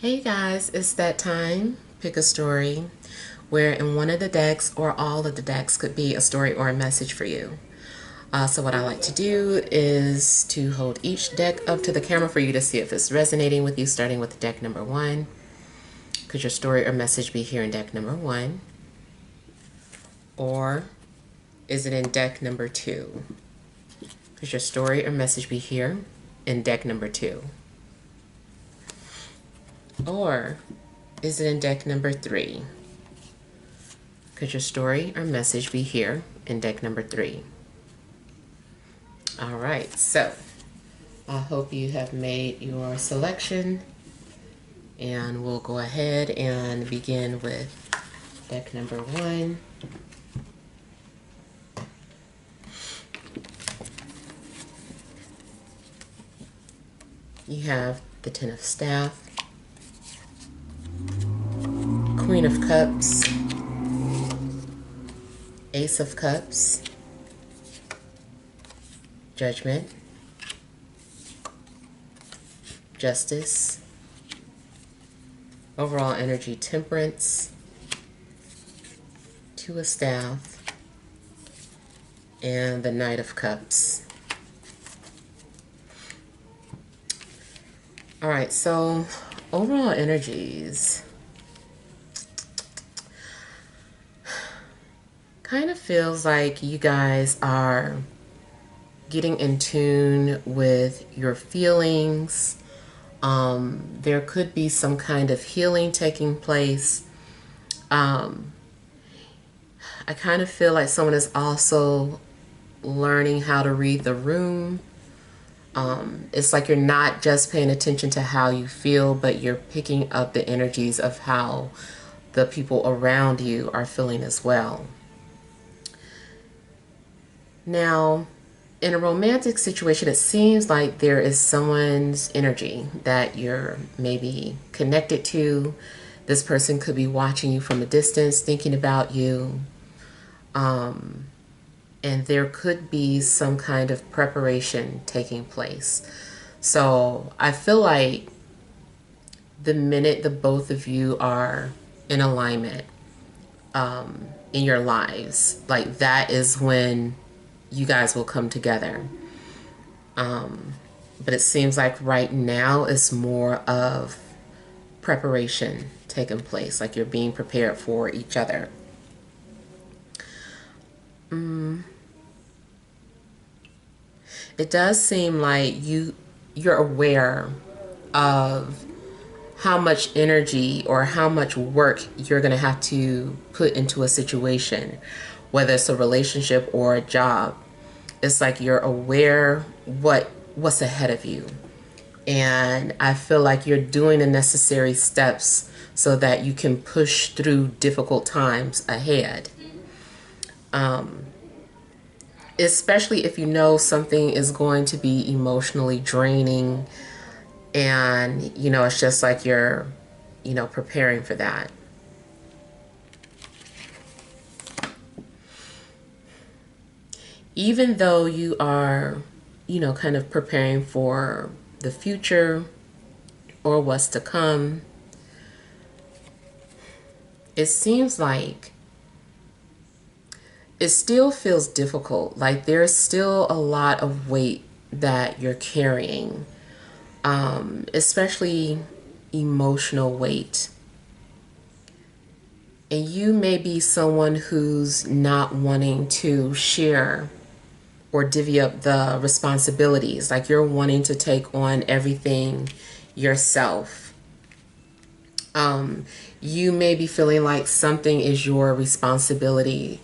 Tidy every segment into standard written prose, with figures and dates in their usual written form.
Hey guys, it's that time. Pick a story where in one of the decks or all of the decks could be a story or a message for you. So what I like to do is to hold each deck up to the camera for you to see if it's resonating with you, starting with deck number one. Could your story or message be here in deck number one? Or is it in deck number two? Could your story or message be here in deck number two? Or is it in deck number three? Could your story or message be here in deck number three? All right, so I hope you have made your selection, and we'll go ahead and begin with deck number one. You have the Ten of Staff, Queen of Cups, Ace of Cups, Judgment, Justice, overall energy Temperance, Two of Staff, and the Knight of Cups. All right, so overall energies kind of feels like you guys are getting in tune with your feelings. There could be some kind of healing taking place. I kind of feel like someone is also learning how to read the room. It's like you're not just paying attention to how you feel, but you're picking up the energies of how the people around you are feeling as well. Now, in a romantic situation, it seems like there is someone's energy that you're maybe connected to. This person could be watching you from a distance, thinking about you. And there could be some kind of preparation taking place. So I feel like the minute the both of you are in alignment in your lives, like that is when you guys will come together. But it seems like right now it's more of preparation taking place, like you're being prepared for each other. It does seem like you're aware of how much energy or how much work you're going to have to put into a situation, whether it's a relationship or a job. It's like you're aware what's ahead of you. And I feel like you're doing the necessary steps so that you can push through difficult times ahead. Especially if you know something is going to be emotionally draining, and it's just like you're preparing for that. Even though you are kind of preparing for the future or what's to come, it seems like it still feels difficult. Like there's still a lot of weight that you're carrying, especially emotional weight. And you may be someone who's not wanting to share or divvy up the responsibilities. Like you're wanting to take on everything yourself. You may be feeling like something is your responsibility.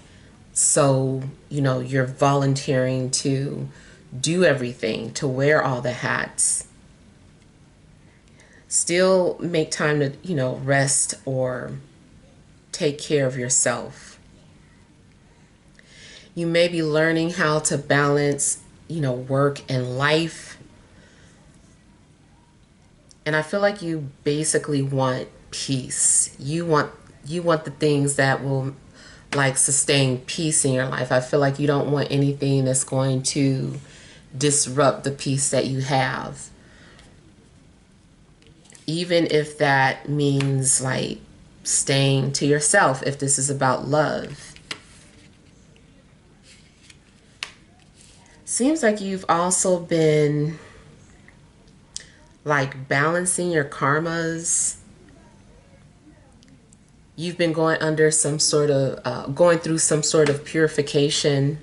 So, you're volunteering to do everything, to wear all the hats. Still make time to, rest or take care of yourself. You may be learning how to balance, work and life. And I feel like you basically want peace. You want the things that will like sustain peace in your life. I feel like you don't want anything that's going to disrupt the peace that you have. even if that means like staying to yourself, if this is about love. Seems like you've also been like balancing your karmas. You've been going under some sort of, going through some sort of purification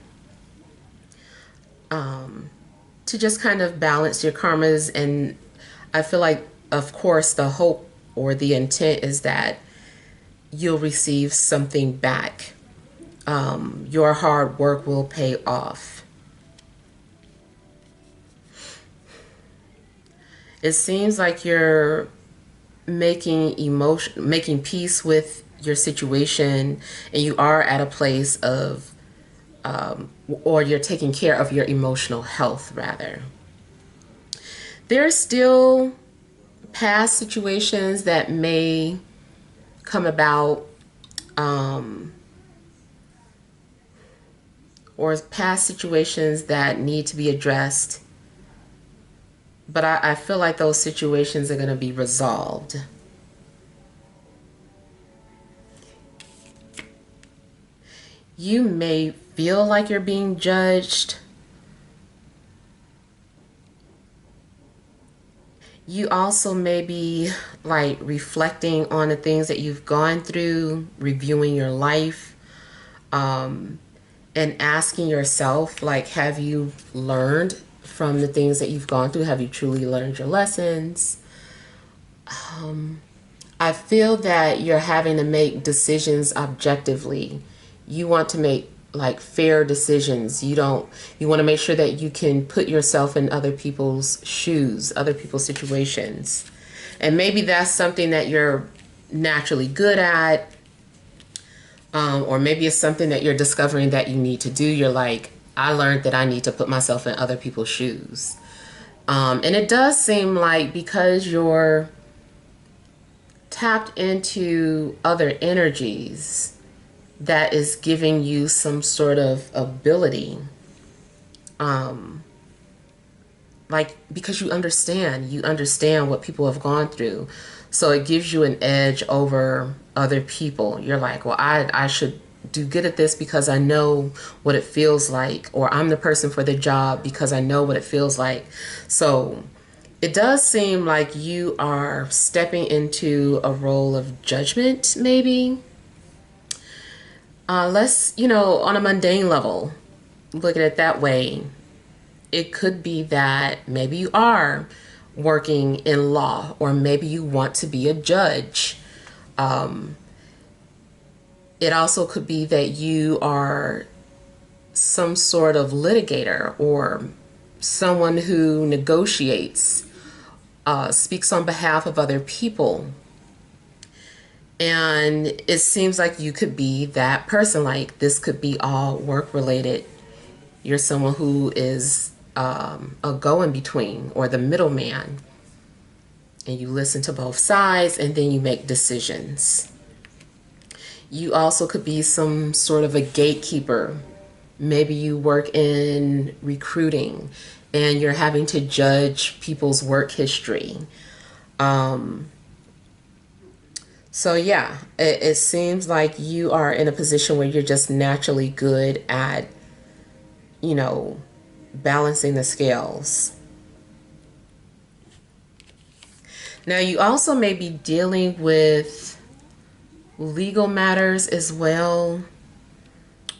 to just kind of balance your karmas. And I feel like, of course, the hope or the intent is that you'll receive something back. Your hard work will pay off. It seems like you're making peace with your situation, and you are at a place of, or you're taking care of your emotional health rather. There's still past situations that may come about, or past situations that need to be addressed. But I feel like those situations are going to be resolved. You may feel like you're being judged. You also may be like reflecting on the things that you've gone through, reviewing your life, and asking yourself, like, have you learned from the things that you've gone through? Have you truly learned your lessons? I feel that you're having to make decisions objectively. You want to make like fair decisions. You want to make sure that you can put yourself in other people's shoes, other people's situations. And maybe that's something that you're naturally good at. Or maybe it's something that you're discovering that you need to do. You're like, I learned that I need to put myself in other people's shoes. And it does seem like because you're tapped into other energies, that is giving you some sort of ability. Like, because you understand what people have gone through. So it gives you an edge over other people. You're like, well, I should do good at this because I know what it feels like, or I'm the person for the job because I know what it feels like. So it does seem like you are stepping into a role of judgment, maybe. Let's, on a mundane level, look at it that way. It could be that maybe you are working in law, or maybe you want to be a judge. It also could be that you are some sort of litigator, or someone who negotiates, speaks on behalf of other people. And it seems like you could be that person. Like, this could be all work related. You're someone who is a go-in-between, or the middleman. And you listen to both sides, and then you make decisions. You also could be some sort of a gatekeeper. Maybe you work in recruiting, and you're having to judge people's work history. So yeah, it seems like you are in a position where you're just naturally good at, balancing the scales. Now, you also may be dealing with legal matters as well.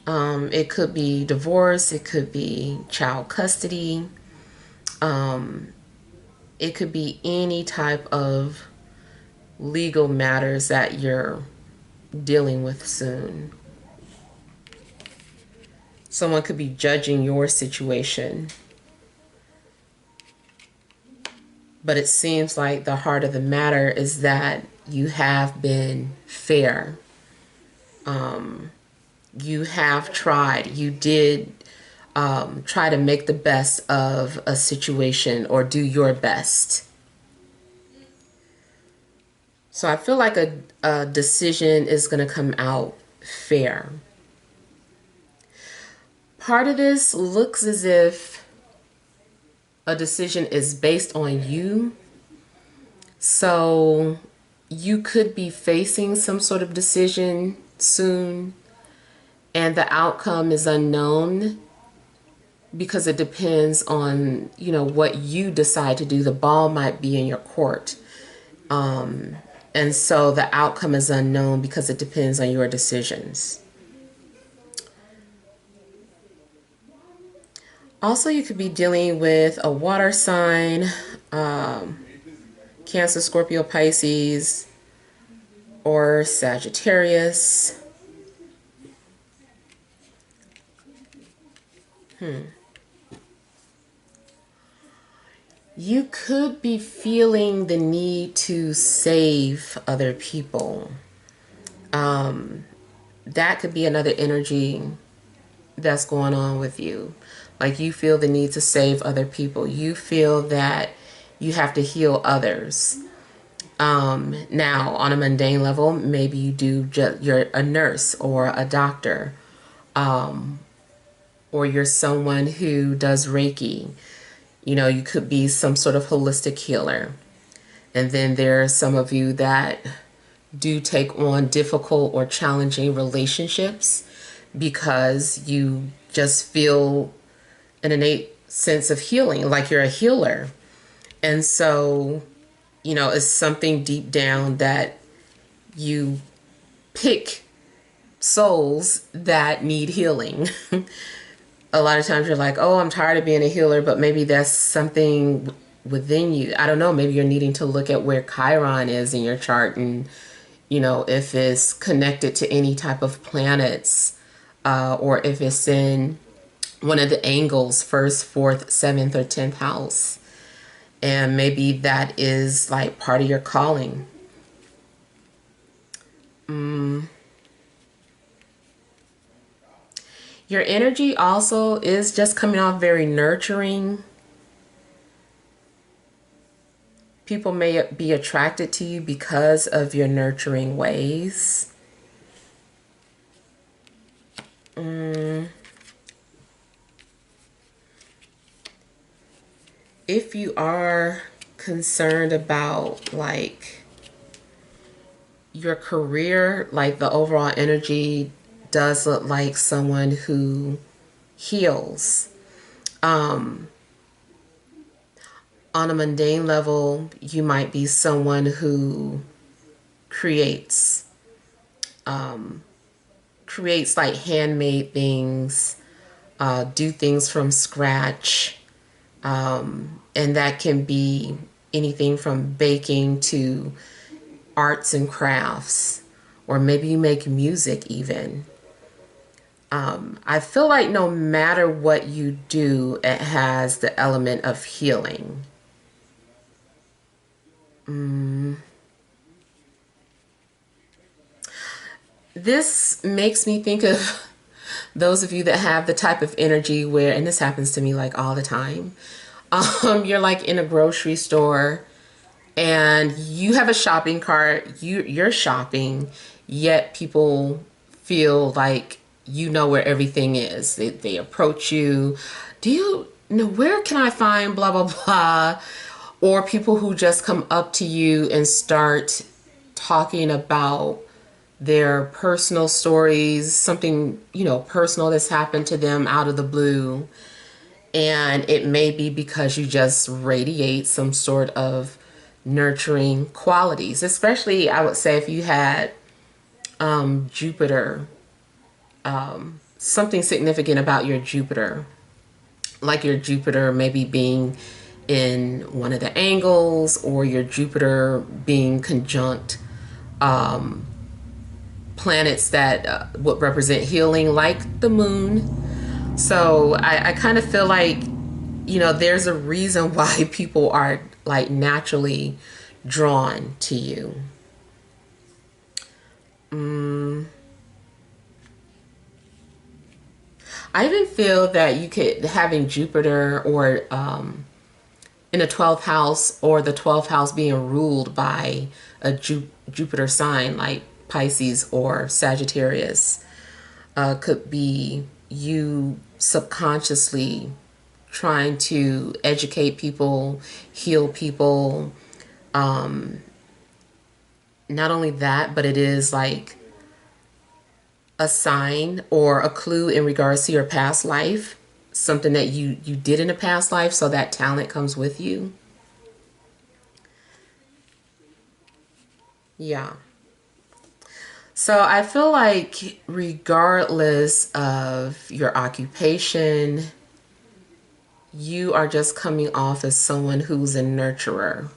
It could be divorce. It could be child custody. It could be any type of legal matters that you're dealing with soon. Someone could be judging your situation. But it seems like the heart of the matter is that you have been fair. You have tried. You did try to make the best of a situation, or do your best. So I feel like a decision is going to come out fair. Part of this looks as if a decision is based on you. So you could be facing some sort of decision soon, and the outcome is unknown because it depends on, you know, what you decide to do. The ball might be in your court. And so the outcome is unknown because it depends on your decisions. Also, you could be dealing with a water sign, Cancer, Scorpio, Pisces, or Sagittarius. You could be feeling the need to save other people. That could be another energy that's going on with you. Like you feel the need to save other people. You feel that you have to heal others. Now, on a mundane level, maybe you do you're a nurse or a doctor, or you're someone who does Reiki. You know, you could be some sort of holistic healer. And then there are some of you that do take on difficult or challenging relationships because you just feel an innate sense of healing, like you're a healer. And so, you know, it's something deep down that you pick souls that need healing. A lot of times you're like, oh, I'm tired of being a healer, but maybe that's something within you. I don't know. Maybe you're needing to look at where Chiron is in your chart and, you know, if it's connected to any type of planets, or if it's in one of the angles, first, fourth, seventh, or 10th house. And maybe that is like part of your calling. Your energy also is just coming off very nurturing. People may be attracted to you because of your nurturing ways. If you are concerned about like your career, like the overall energy does look like someone who heals. On a mundane level, you might be someone who creates like handmade things, do things from scratch, and that can be anything from baking to arts and crafts, or maybe you make music even. I feel like no matter what you do, it has the element of healing. This makes me think of those of you that have the type of energy where, and this happens to me like all the time, you're like in a grocery store and you have a shopping cart, you're shopping, yet people feel like you know where everything is. They approach you. Do you know where can I find blah, blah, blah? Or people who just come up to you and start talking about their personal stories, something, you know, personal that's happened to them out of the blue. And it may be because you just radiate some sort of nurturing qualities, especially I would say if you had Jupiter, something significant about your Jupiter, like your Jupiter maybe being in one of the angles, or your Jupiter being conjunct planets that would represent healing, like the moon. So I kind of feel like, you know, there's a reason why people are like naturally drawn to you. I even feel that you could, having Jupiter or in a 12th house, or the 12th house being ruled by a Jupiter sign like Pisces or Sagittarius, could be you subconsciously trying to educate people, heal people, Not only that, but it is like a sign or a clue in regards to your past life, something that you did in a past life, so that talent comes with you. Yeah. So I feel like regardless of your occupation, you are just coming off as someone who's a nurturer.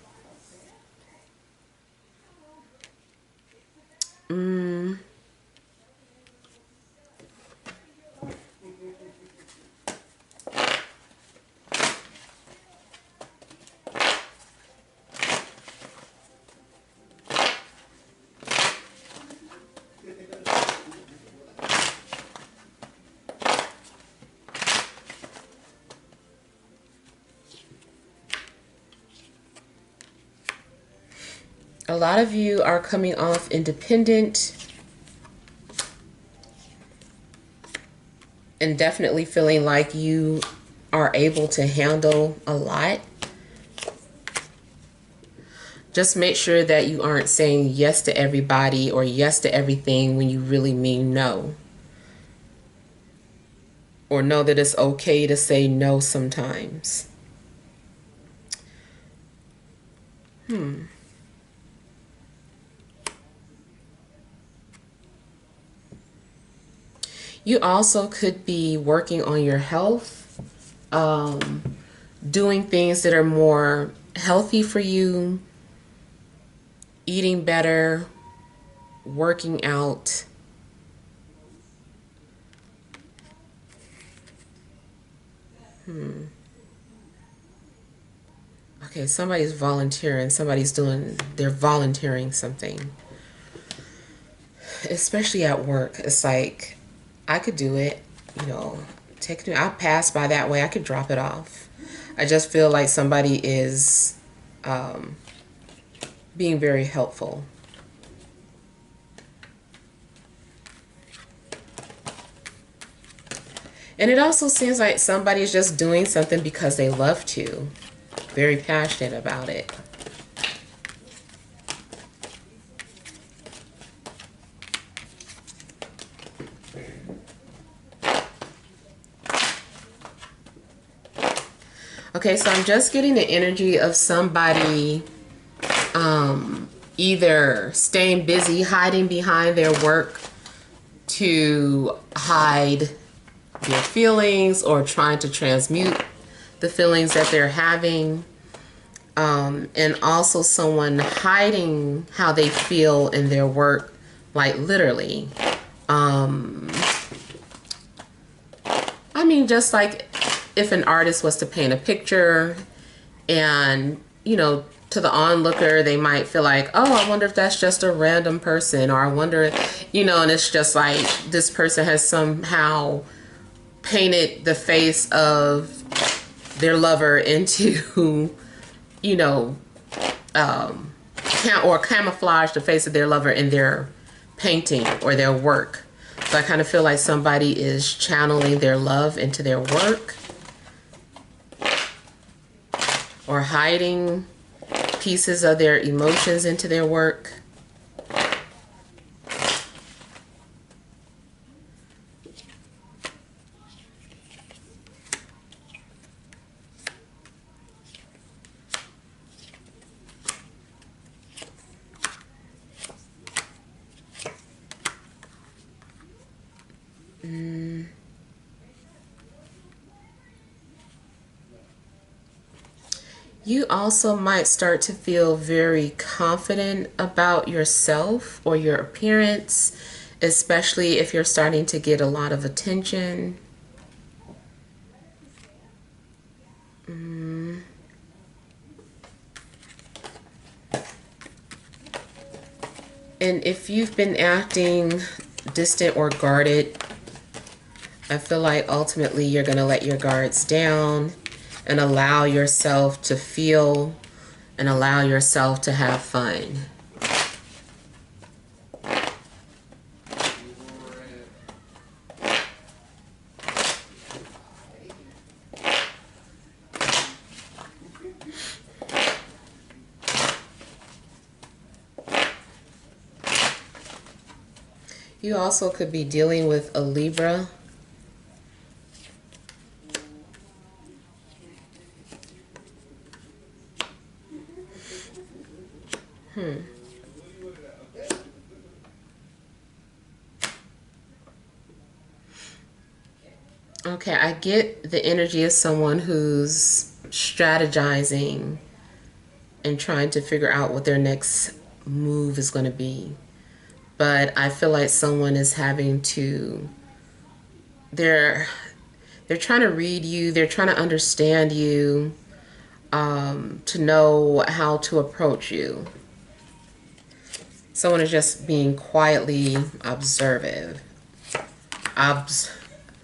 A lot of you are coming off independent and definitely feeling like you are able to handle a lot. Just make sure that you aren't saying yes to everybody or yes to everything when you really mean no. Or know that it's okay to say no sometimes. You also could be working on your health, doing things that are more healthy for you, eating better, working out. Okay, somebody's volunteering. They're volunteering something. Especially at work. It's like, I could do it, I'll pass by that way. I could drop it off. I just feel like somebody is being very helpful. And it also seems like somebody's just doing something because they love to. Very passionate about it. Okay, so I'm just getting the energy of somebody either staying busy, hiding behind their work to hide their feelings or trying to transmute the feelings that they're having. And also someone hiding how they feel in their work, like literally. I mean, just like if an artist was to paint a picture and, to the onlooker, they might feel like, oh, I wonder if that's just a random person, or I wonder, and it's just like this person has somehow painted the face of their lover into, or camouflage the face of their lover in their painting or their work. So I kind of feel like somebody is channeling their love into their work or hiding pieces of their emotions into their work. You also might start to feel very confident about yourself or your appearance, especially if you're starting to get a lot of attention. And if you've been acting distant or guarded, I feel like ultimately you're going to let your guards down and allow yourself to feel and allow yourself to have fun. You also could be dealing with a Libra. Okay, I get the energy of someone who's strategizing and trying to figure out what their next move is going to be. But I feel like someone is having to, they're they're trying to read you, they're trying to understand you, to know how to approach you. Someone is just being quietly observant.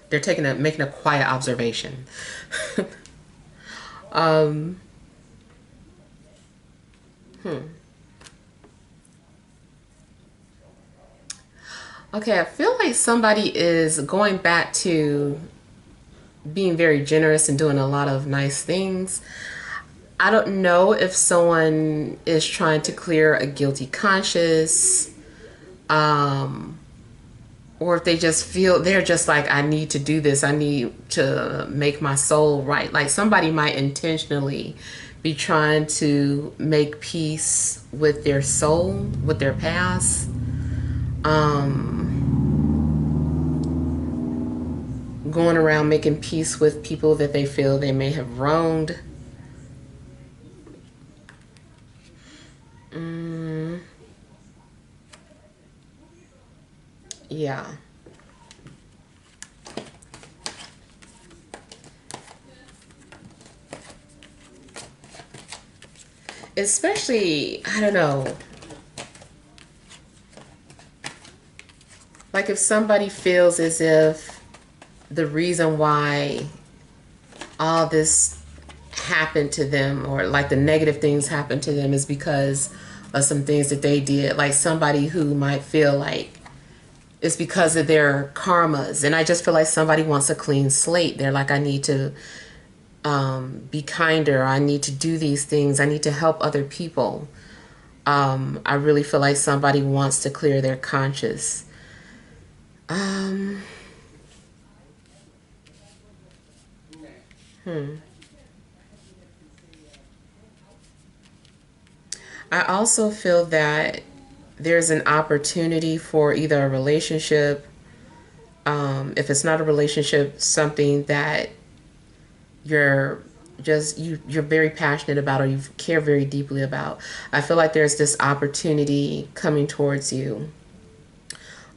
They're making a quiet observation. um, Okay, I feel like somebody is going back to being very generous and doing a lot of nice things. I don't know if someone is trying to clear a guilty conscience, or if they just feel they're just like, I need to do this. I need to make my soul right. Like somebody might intentionally be trying to make peace with their soul, with their past. Going around making peace with people that they feel they may have wronged. Yeah. Especially, I don't know, like if somebody feels as if the reason why all this happened to them, or like the negative things happened to them, is because of some things that they did. Like somebody who might feel like it's because of their karmas. And I just feel like somebody wants a clean slate. They're like, I need to be kinder. I need to do these things. I need to help other people. I really feel like somebody wants to clear their conscience. I also feel that there's an opportunity for either a relationship, if it's not a relationship, something that you're you're very passionate about, or you care very deeply about. I feel like there's this opportunity coming towards you.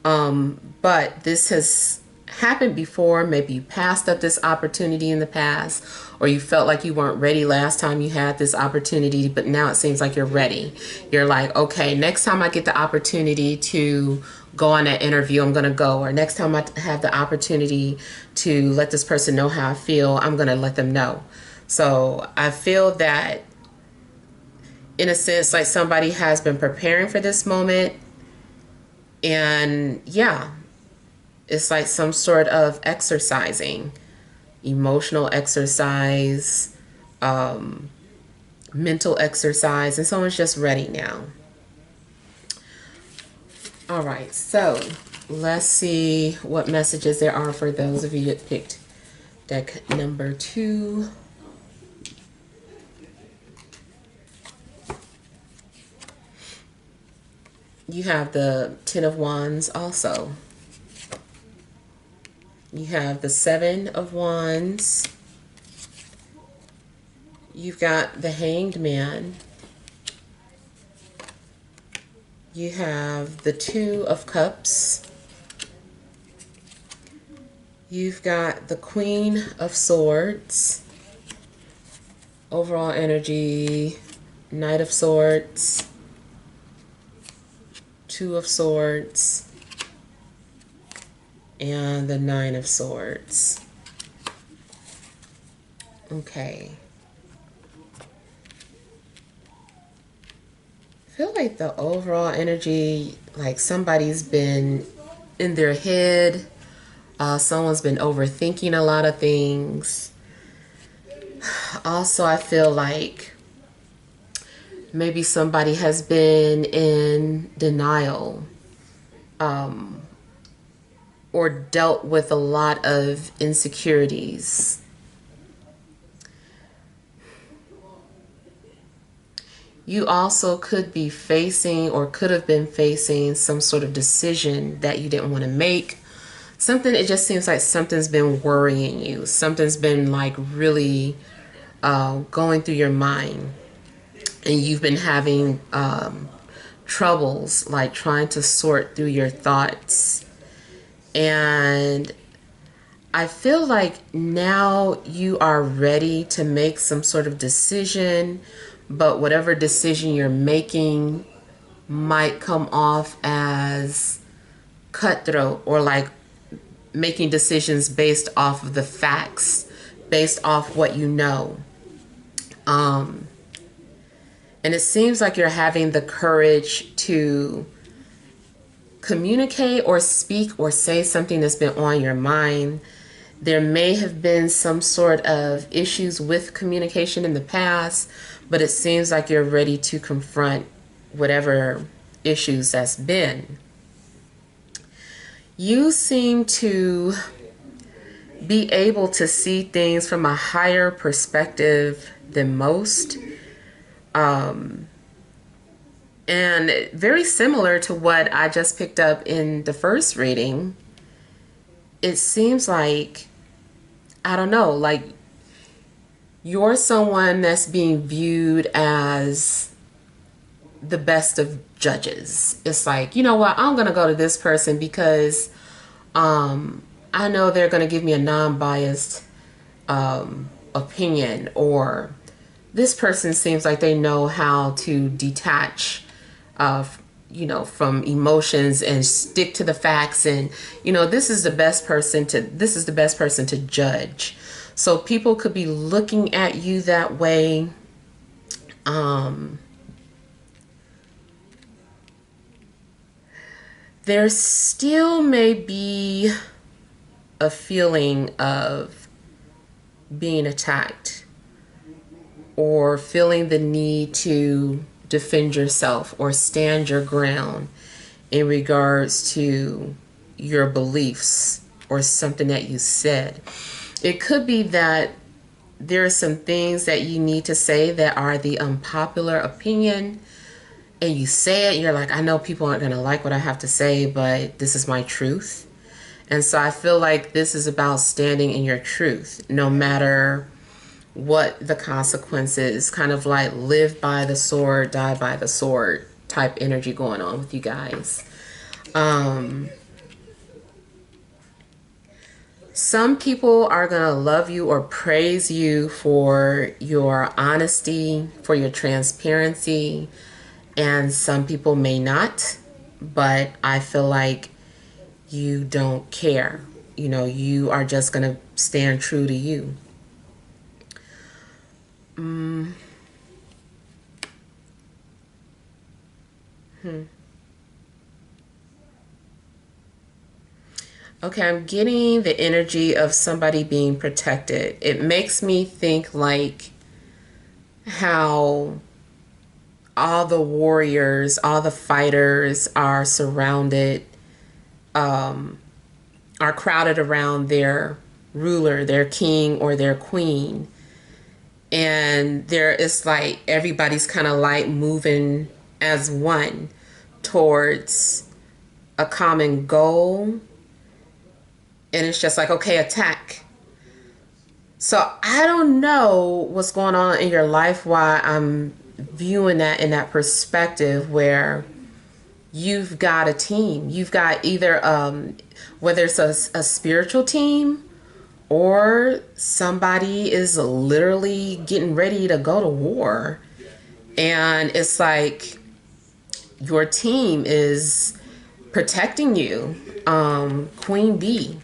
But this has happened before. Maybe you passed up this opportunity in the past, or you felt like you weren't ready last time you had this opportunity, but now it seems like you're ready. You're like, okay, next time I get the opportunity to go on that interview, I'm going to go. Or next time I have the opportunity to let this person know how I feel, I'm going to let them know. So I feel that, in a sense, like somebody has been preparing for this moment. And yeah, it's like some sort of exercising, emotional exercise, mental exercise, and someone's just ready now. All right, so let's see what messages there are for those of you that picked deck number 2. You have the Ten of Wands also. You have the Seven of Wands. You've got the Hanged Man. You have the Two of Cups. You've got the Queen of Swords. Overall energy, Knight of Swords, Two of Swords, and the Nine of Swords. Okay. I feel like the overall energy, like somebody's been in their head. Someone's been overthinking a lot of things. Also, I feel like maybe somebody has been in denial. or dealt with a lot of insecurities. You also could be facing or could have been facing some sort of decision that you didn't want to make. Something, it just seems like something's been worrying you. Something's been like really going through your mind. And you've been having troubles like trying to sort through your thoughts. And I feel like now you are ready to make some sort of decision, but whatever decision you're making might come off as cutthroat or like making decisions based off of the facts, based off what you know. And it seems like you're having the courage to communicate or speak or say something that's been on your mind. There may have been some sort of issues with communication in the past, but it seems like you're ready to confront whatever issues that's been. You seem to be able to see things from a higher perspective than most. And very similar to what I just picked up in the first reading, it seems like, I don't know, like you're someone that's being viewed as the best of judges. It's like, you know what, I'm going to go to this person because I know they're going to give me a non-biased opinion, or this person seems like they know how to detach from emotions and stick to the facts, and this is the best person to judge. So people could be looking at you that way. There still may be a feeling of being attacked or feeling the need to defend yourself or stand your ground in regards to your beliefs or something that you said. It could be that there are some things that you need to say that are the unpopular opinion, and you say it and you're like, I know people aren't going to like what I have to say, but this is my truth. And so I feel like this is about standing in your truth, no matter what the consequences, kind of like live by the sword, die by the sword type energy going on with you guys. Some people are going to love you or praise you for your honesty, for your transparency, and some people may not, but I feel like you don't care. You are just going to stand true to you. Okay, I'm getting the energy of somebody being protected. It makes me think like how all the warriors, all the fighters are surrounded, are crowded around their ruler, their king or their queen. And there is like everybody's kind of like moving as one towards a common goal. And it's just like, okay, attack. So I don't know what's going on in your life, why I'm viewing that in that perspective where you've got a team. You've got either, whether it's a spiritual team, or somebody is literally getting ready to go to war. And it's like your team is protecting you. Queen Bee,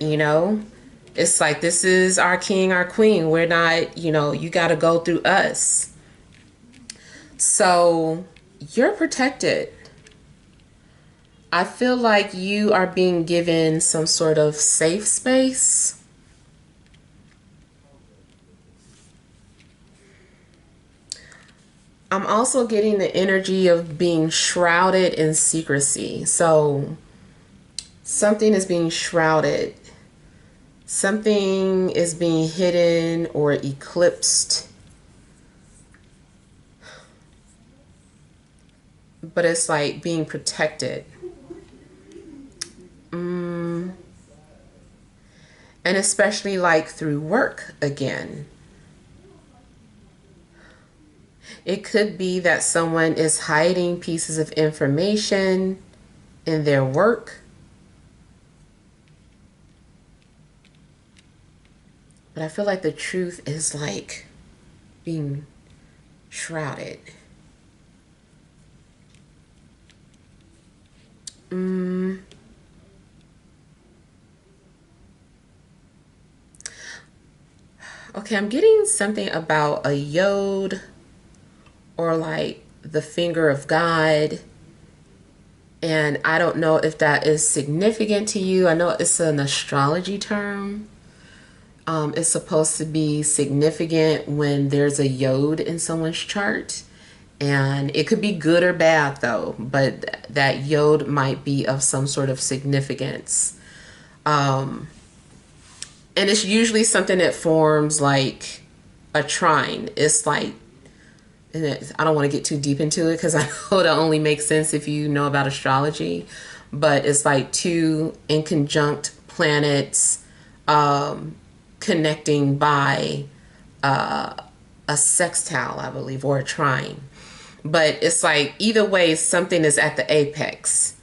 it's like, this is our king, our queen. We're not, you got to go through us. So you're protected. I feel like you are being given some sort of safe space. I'm also getting the energy of being shrouded in secrecy. So Something is being shrouded. Something is being hidden or eclipsed. But it's like being protected. And especially like through work again. It could be that someone is hiding pieces of information in their work. But I feel like the truth is like being shrouded. Okay, I'm getting something about a yod or like the finger of God. And I don't know if that is significant to you. I know it's an astrology term. It's supposed to be significant when there's a yod in someone's chart. And it could be good or bad though, but that yod might be of some sort of significance. And it's usually something that forms like a trine. It's like, I don't want to get too deep into it because I know it only makes sense if you know about astrology. But it's like two in conjunct planets connecting by a sextile, I believe, or a trine. But it's like either way, something is at the apex.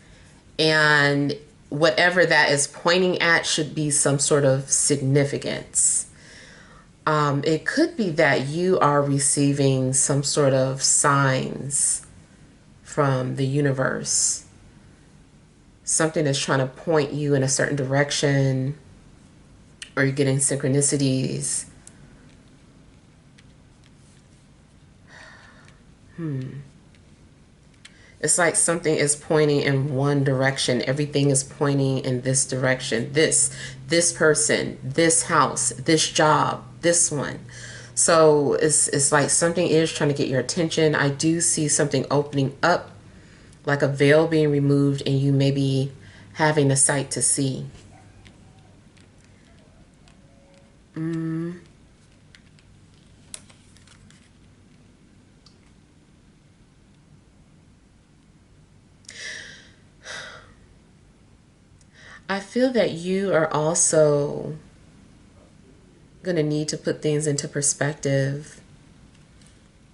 And whatever that is pointing at should be some sort of significance. It could be that you are receiving some sort of signs from the universe. Something is trying to point you in a certain direction, or you're getting synchronicities. It's like something is pointing in one direction. Everything is pointing in this direction. This person, this house, this job, this one. So it's like something is trying to get your attention. I do see something opening up, like a veil being removed, and you may be having a sight to see. I feel that you are also going to need to put things into perspective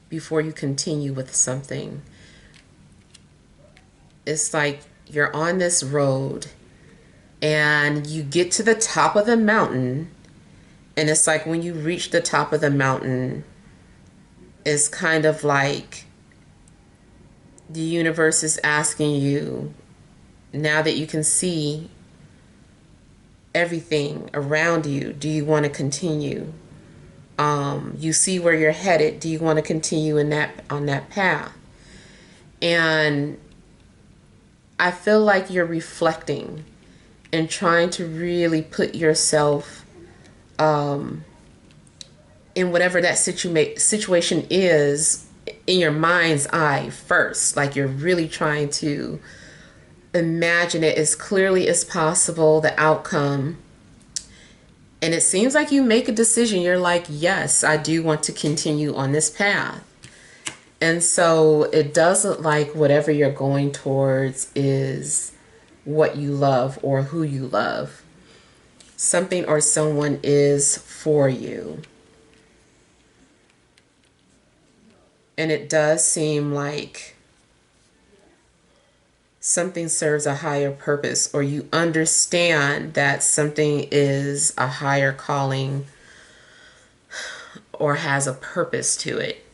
before you continue with something. It's like you're on this road and you get to the top of the mountain, and it's like when you reach the top of the mountain, it's kind of like the universe is asking you, now that you can see everything around you, do you want to continue? You see where you're headed. Do you want to continue in that on that path? And I feel like you're reflecting and trying to really put yourself in whatever that situation is in your mind's eye first. Like you're really trying to imagine it as clearly as possible, the outcome. And it seems like you make a decision. You're like, yes, I do want to continue on this path. And so it does look like whatever you're going towards is what you love or who you love. Something or someone is for you. And it does seem like something serves a higher purpose, or you understand that something is a higher calling or has a purpose to it.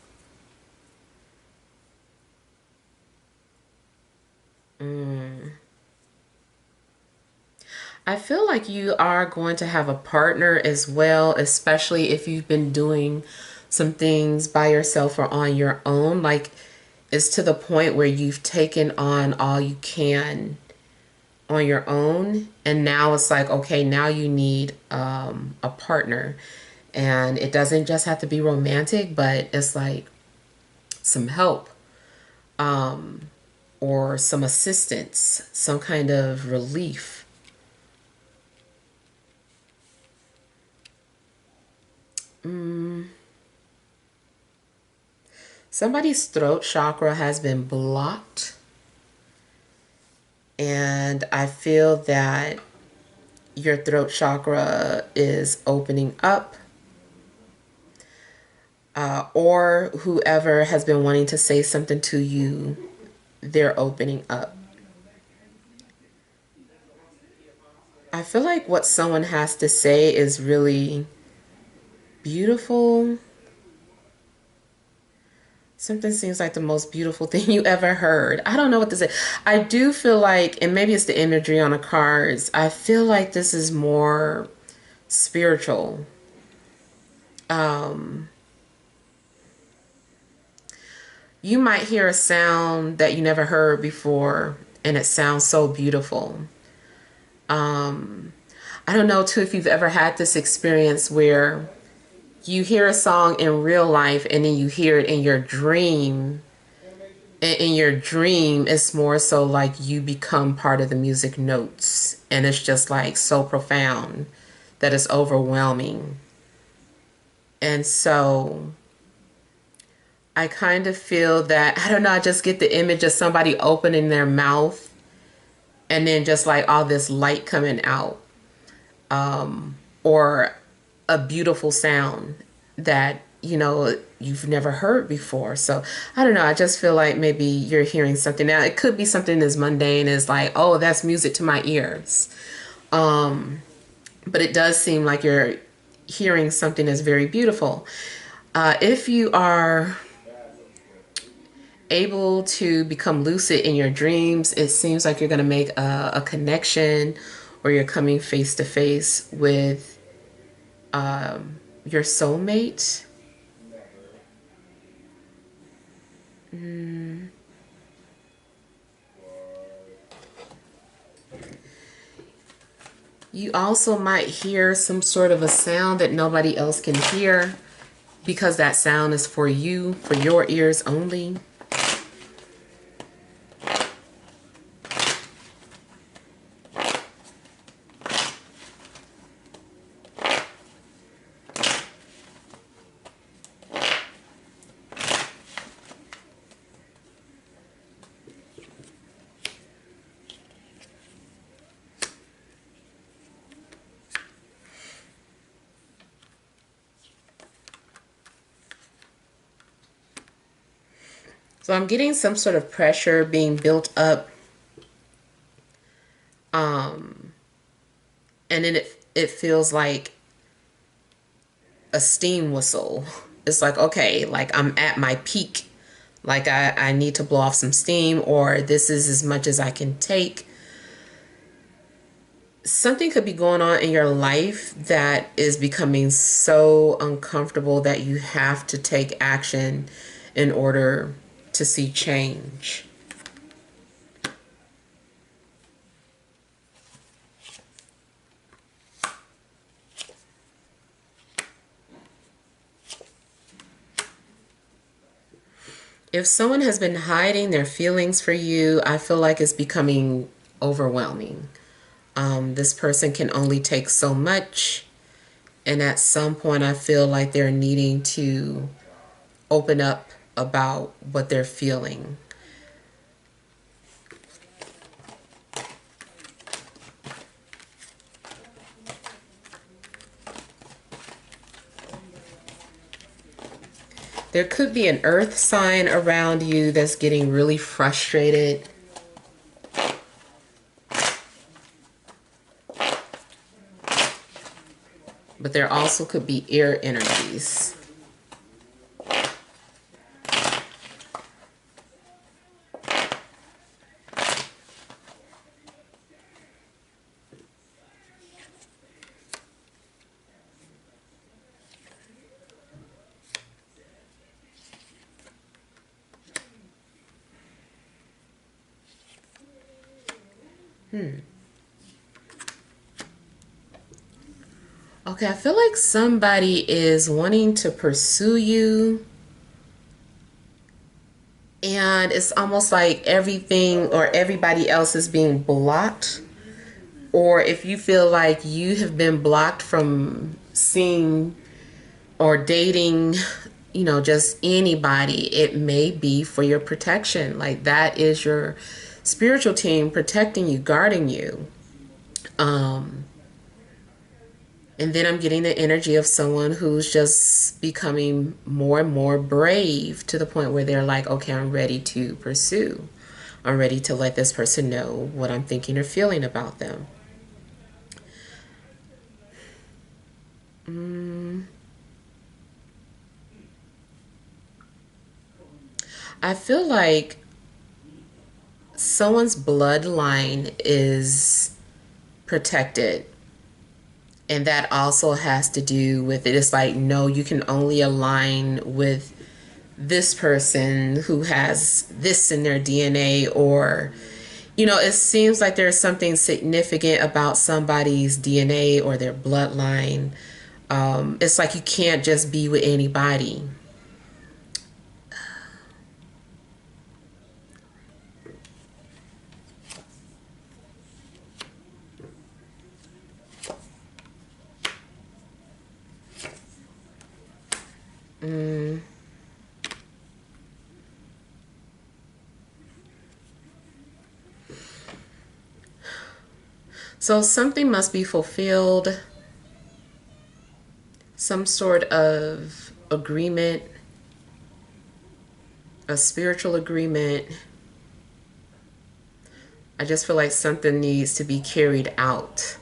I feel like you are going to have a partner as well, especially if you've been doing some things by yourself or on your own. Like it's to the point where you've taken on all you can on your own, and now it's like, okay, now you need a partner. And it doesn't just have to be romantic, but it's like some help or some assistance, some kind of relief. Somebody's throat chakra has been blocked, and I feel that your throat chakra is opening up, or whoever has been wanting to say something to you, they're opening up. I feel like what someone has to say is really beautiful. Something seems like the most beautiful thing you ever heard. I don't know what to say. I do feel like, and maybe it's the imagery on the cards, I feel like this is more spiritual. You might hear a sound that you never heard before, and it sounds so beautiful. I don't know, too, if you've ever had this experience where you hear a song in real life and then you hear it in your dream. And in your dream, it's more so like you become part of the music notes. And it's just like so profound that it's overwhelming. And so I kind of feel that, I don't know, I just get the image of somebody opening their mouth and then just like all this light coming out. Or a beautiful sound that, you know, you've never heard before. So I don't know. I just feel like maybe you're hearing something. Now, it could be something as mundane as like, oh, that's music to my ears. But it does seem like you're hearing something that's very beautiful. If you are able to become lucid in your dreams, it seems like you're going to make a connection, or you're coming face to face with your soulmate. You also might hear some sort of a sound that nobody else can hear, because that sound is for you, for your ears only. So I'm getting some sort of pressure being built up. And then it feels like a steam whistle. It's like, okay, like I'm at my peak. Like I need to blow off some steam, or this is as much as I can take. Something could be going on in your life that is becoming so uncomfortable that you have to take action in order to see change. If someone has been hiding their feelings for you, I feel like it's becoming overwhelming. This person can only take so much, and at some point I feel like they're needing to open up about what they're feeling. There could be an earth sign around you that's getting really frustrated. But there also could be air energies. Okay, I feel like somebody is wanting to pursue you, and it's almost like everything or everybody else is being blocked. Or if you feel like you have been blocked from seeing or dating you know, just anybody. It may be for your protection. Like that is your spiritual team protecting you, guarding you. And then I'm getting the energy of someone who's just becoming more and more brave to the point where they're like, okay, I'm ready to pursue. I'm ready to let this person know what I'm thinking or feeling about them. I feel like someone's bloodline is protected. And that also has to do with it. It's like, no, you can only align with this person who has this in their DNA, or, you know, it seems like there's something significant about somebody's DNA or their bloodline. It's like you can't just be with anybody. So something must be fulfilled, some sort of agreement, a spiritual agreement. I just feel like something needs to be carried out.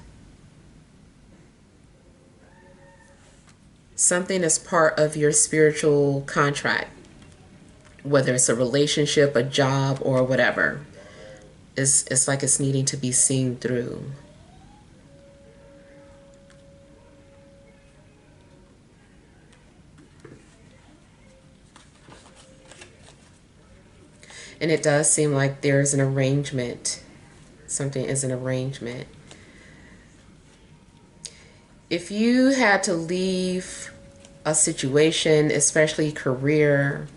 Something is part of your spiritual contract, whether it's a relationship, a job, or whatever. It's like it's needing to be seen through. And it does seem like there's an arrangement. Something is an arrangement. If you had to leave a situation, especially career,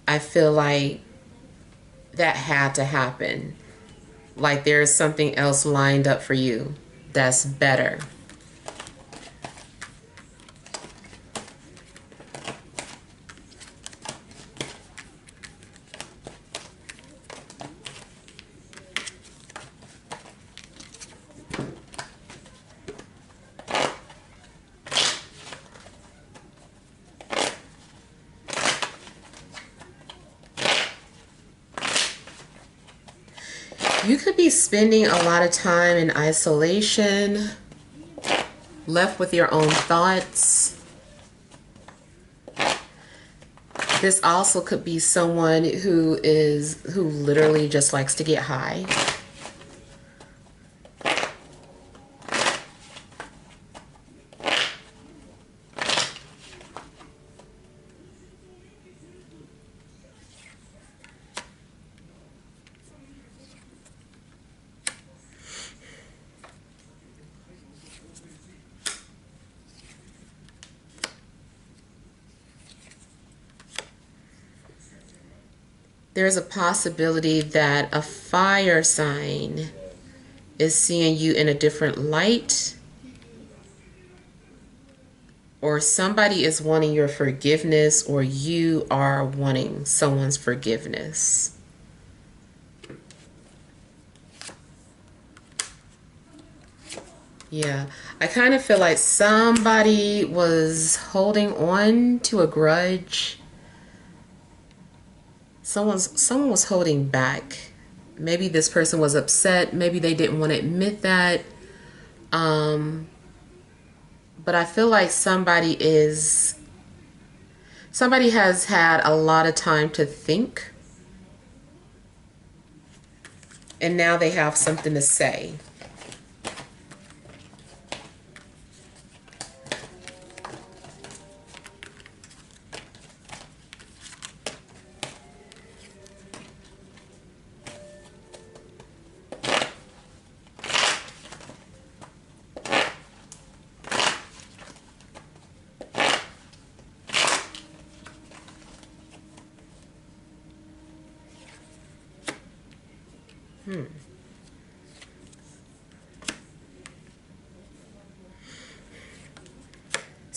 I feel like that had to happen. Like there's something else lined up for you that's better. You could be spending a lot of time in isolation, left with your own thoughts. This also could be someone who literally just likes to get high. There's a possibility that a fire sign is seeing you in a different light, or somebody is wanting your forgiveness, or you are wanting someone's forgiveness. Yeah, I kind of feel like somebody was holding on to a grudge. Someone was holding back. Maybe this person was upset. Maybe they didn't want to admit that. But I feel like somebody has had a lot of time to think, and now they have something to say.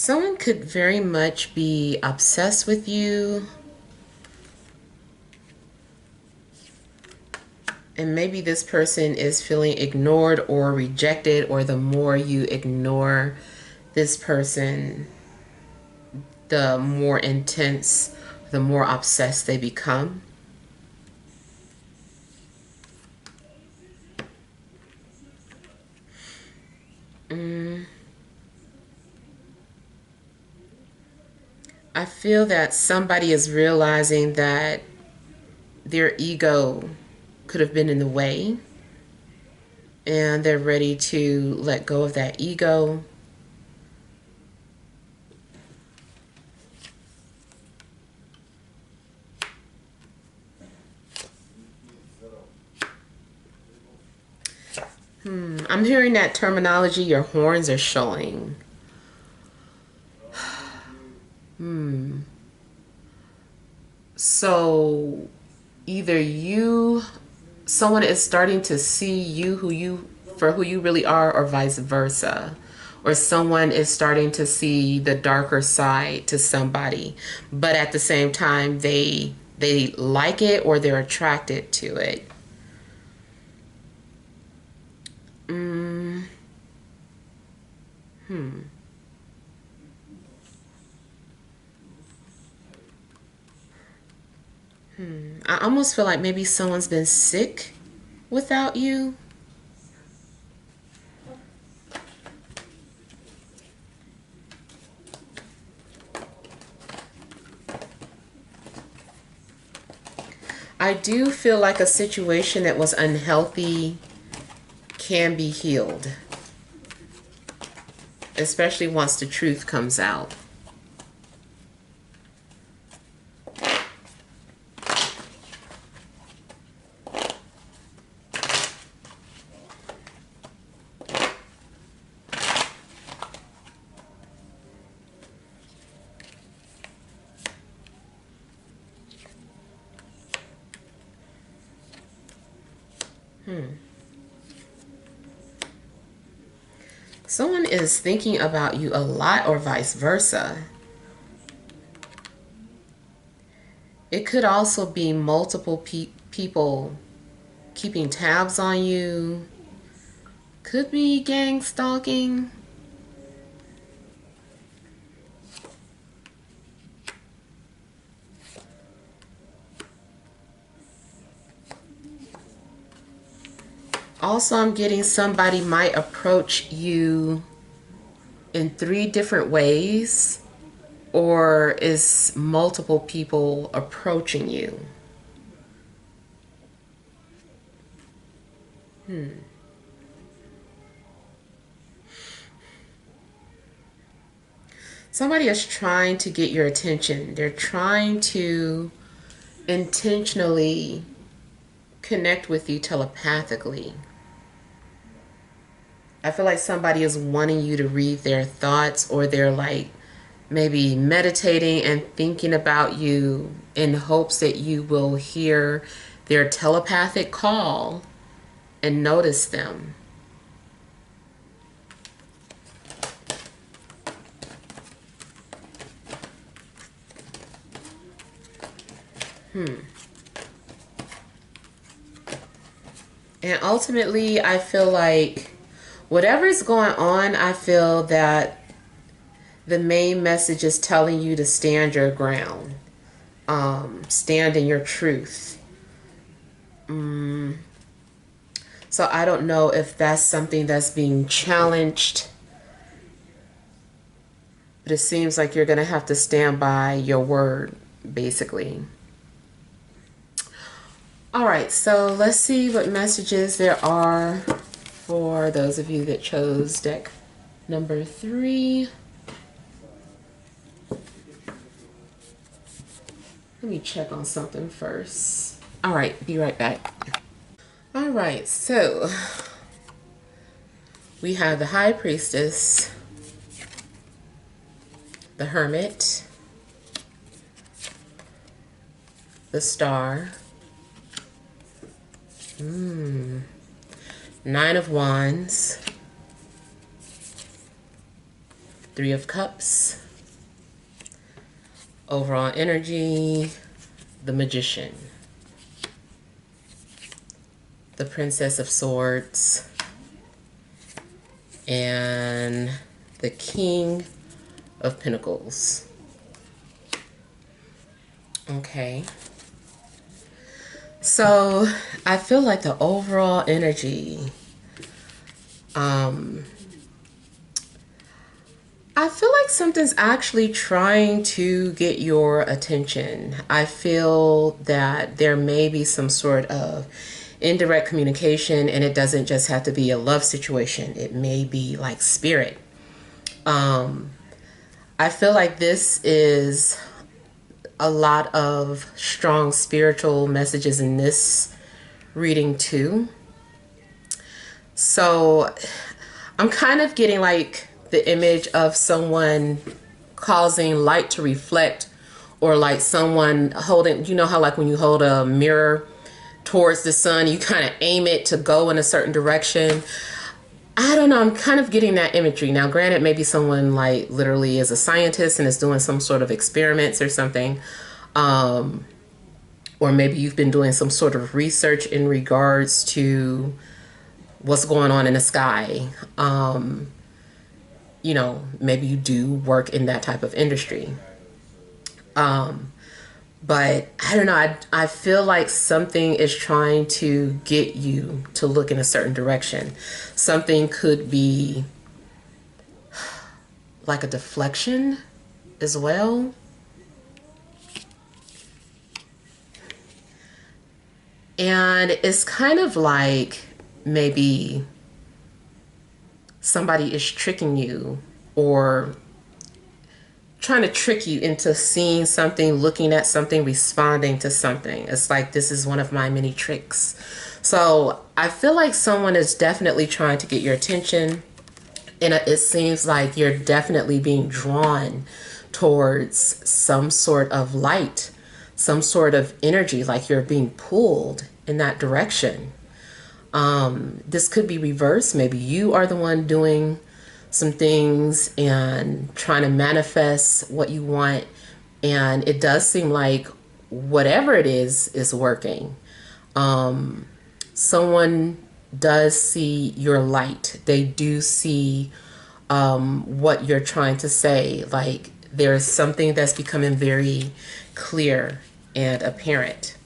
Someone could very much be obsessed with you. And maybe this person is feeling ignored or rejected, or the more you ignore this person, the more intense, the more obsessed they become. I feel that somebody is realizing that their ego could have been in the way, and they're ready to let go of that ego. I'm hearing that terminology, your horns are showing. So either someone is starting to see you for who you really are, or vice versa. Or someone is starting to see the darker side to somebody, but at the same time they like it or they're attracted to it. I almost feel like maybe someone's been sick without you. I do feel like a situation that was unhealthy can be healed, especially once the truth comes out. Someone is thinking about you a lot, or vice versa. It could also be multiple people keeping tabs on you. Could be gang stalking. Also, I'm getting somebody might approach you in 3 different ways, or is multiple people approaching you. Somebody is trying to get your attention. They're trying to intentionally connect with you telepathically. I feel like somebody is wanting you to read their thoughts, or they're like maybe meditating and thinking about you in hopes that you will hear their telepathic call and notice them. And ultimately, I feel like whatever's going on, I feel that the main message is telling you to stand your ground, stand in your truth. So I don't know if that's something that's being challenged, but it seems like you're going to have to stand by your word, basically. All right, so let's see what messages there are for those of you that chose deck number 3. Let me check on something first. All right, be right back. All right, so we have the High Priestess, the Hermit, the Star, 9 of Wands, Three of Cups. Overall energy, the Magician. The Princess of Swords. And the King of Pentacles. Okay. So I feel like the overall energy, I feel like something's actually trying to get your attention. I feel that there may be some sort of indirect communication, and it doesn't just have to be a love situation. It may be like spirit. I feel like this is a lot of strong spiritual messages in this reading too. So I'm kind of getting like the image of someone causing light to reflect, or like someone holding, you know how like when you hold a mirror towards the sun, you kind of aim it to go in a certain direction. I don't know, I'm kind of getting that imagery. Now granted, maybe someone like literally is a scientist and is doing some sort of experiments or something, or maybe you've been doing some sort of research in regards to what's going on in the sky. You know, maybe you do work in that type of industry. But I don't know, I feel like something is trying to get you to look in a certain direction. Something could be like a deflection as well. And it's kind of like maybe somebody is tricking you, or trying to trick you into seeing something, looking at something, responding to something. It's like, this is one of my many tricks. So I feel like someone is definitely trying to get your attention, and it seems like you're definitely being drawn towards some sort of light, some sort of energy, like you're being pulled in that direction. This could be reversed. Maybe you are the one doing some things and trying to manifest what you want, and it does seem like whatever it is working. Someone does see your light. They do see what you're trying to say. Like there's something that's becoming very clear and apparent.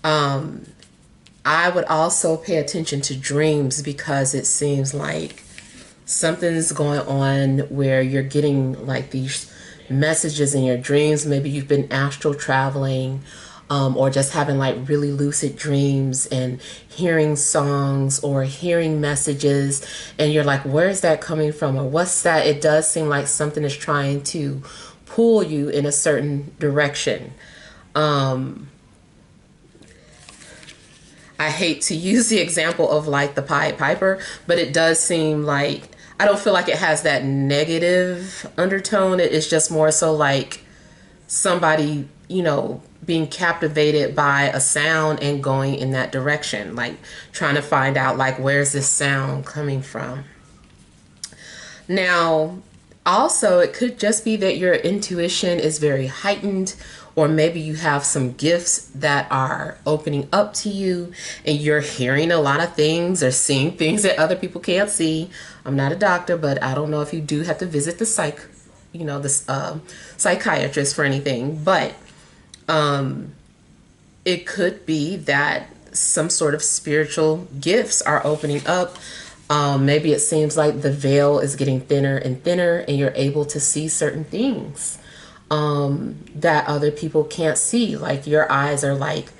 I would also pay attention to dreams, because it seems like something's going on where you're getting like these messages in your dreams. Maybe you've been astral traveling, or just having like really lucid dreams and hearing songs or hearing messages, and you're like, where's that coming from, or what's that? It does seem like something is trying to pull you in a certain direction. I hate to use the example of like the Pied Piper, but it does seem like, I don't feel like it has that negative undertone. It's just more so like somebody, you know, being captivated by a sound and going in that direction, like trying to find out like, where's this sound coming from? Now, also, it could just be that your intuition is very heightened, or maybe you have some gifts that are opening up to you and you're hearing a lot of things or seeing things that other people can't see. I'm not a doctor, but I don't know if you do have to visit the psychiatrist for anything, but it could be that some sort of spiritual gifts are opening up. Maybe it seems like the veil is getting thinner and thinner, and you're able to see certain things that other people can't see. Like your eyes are like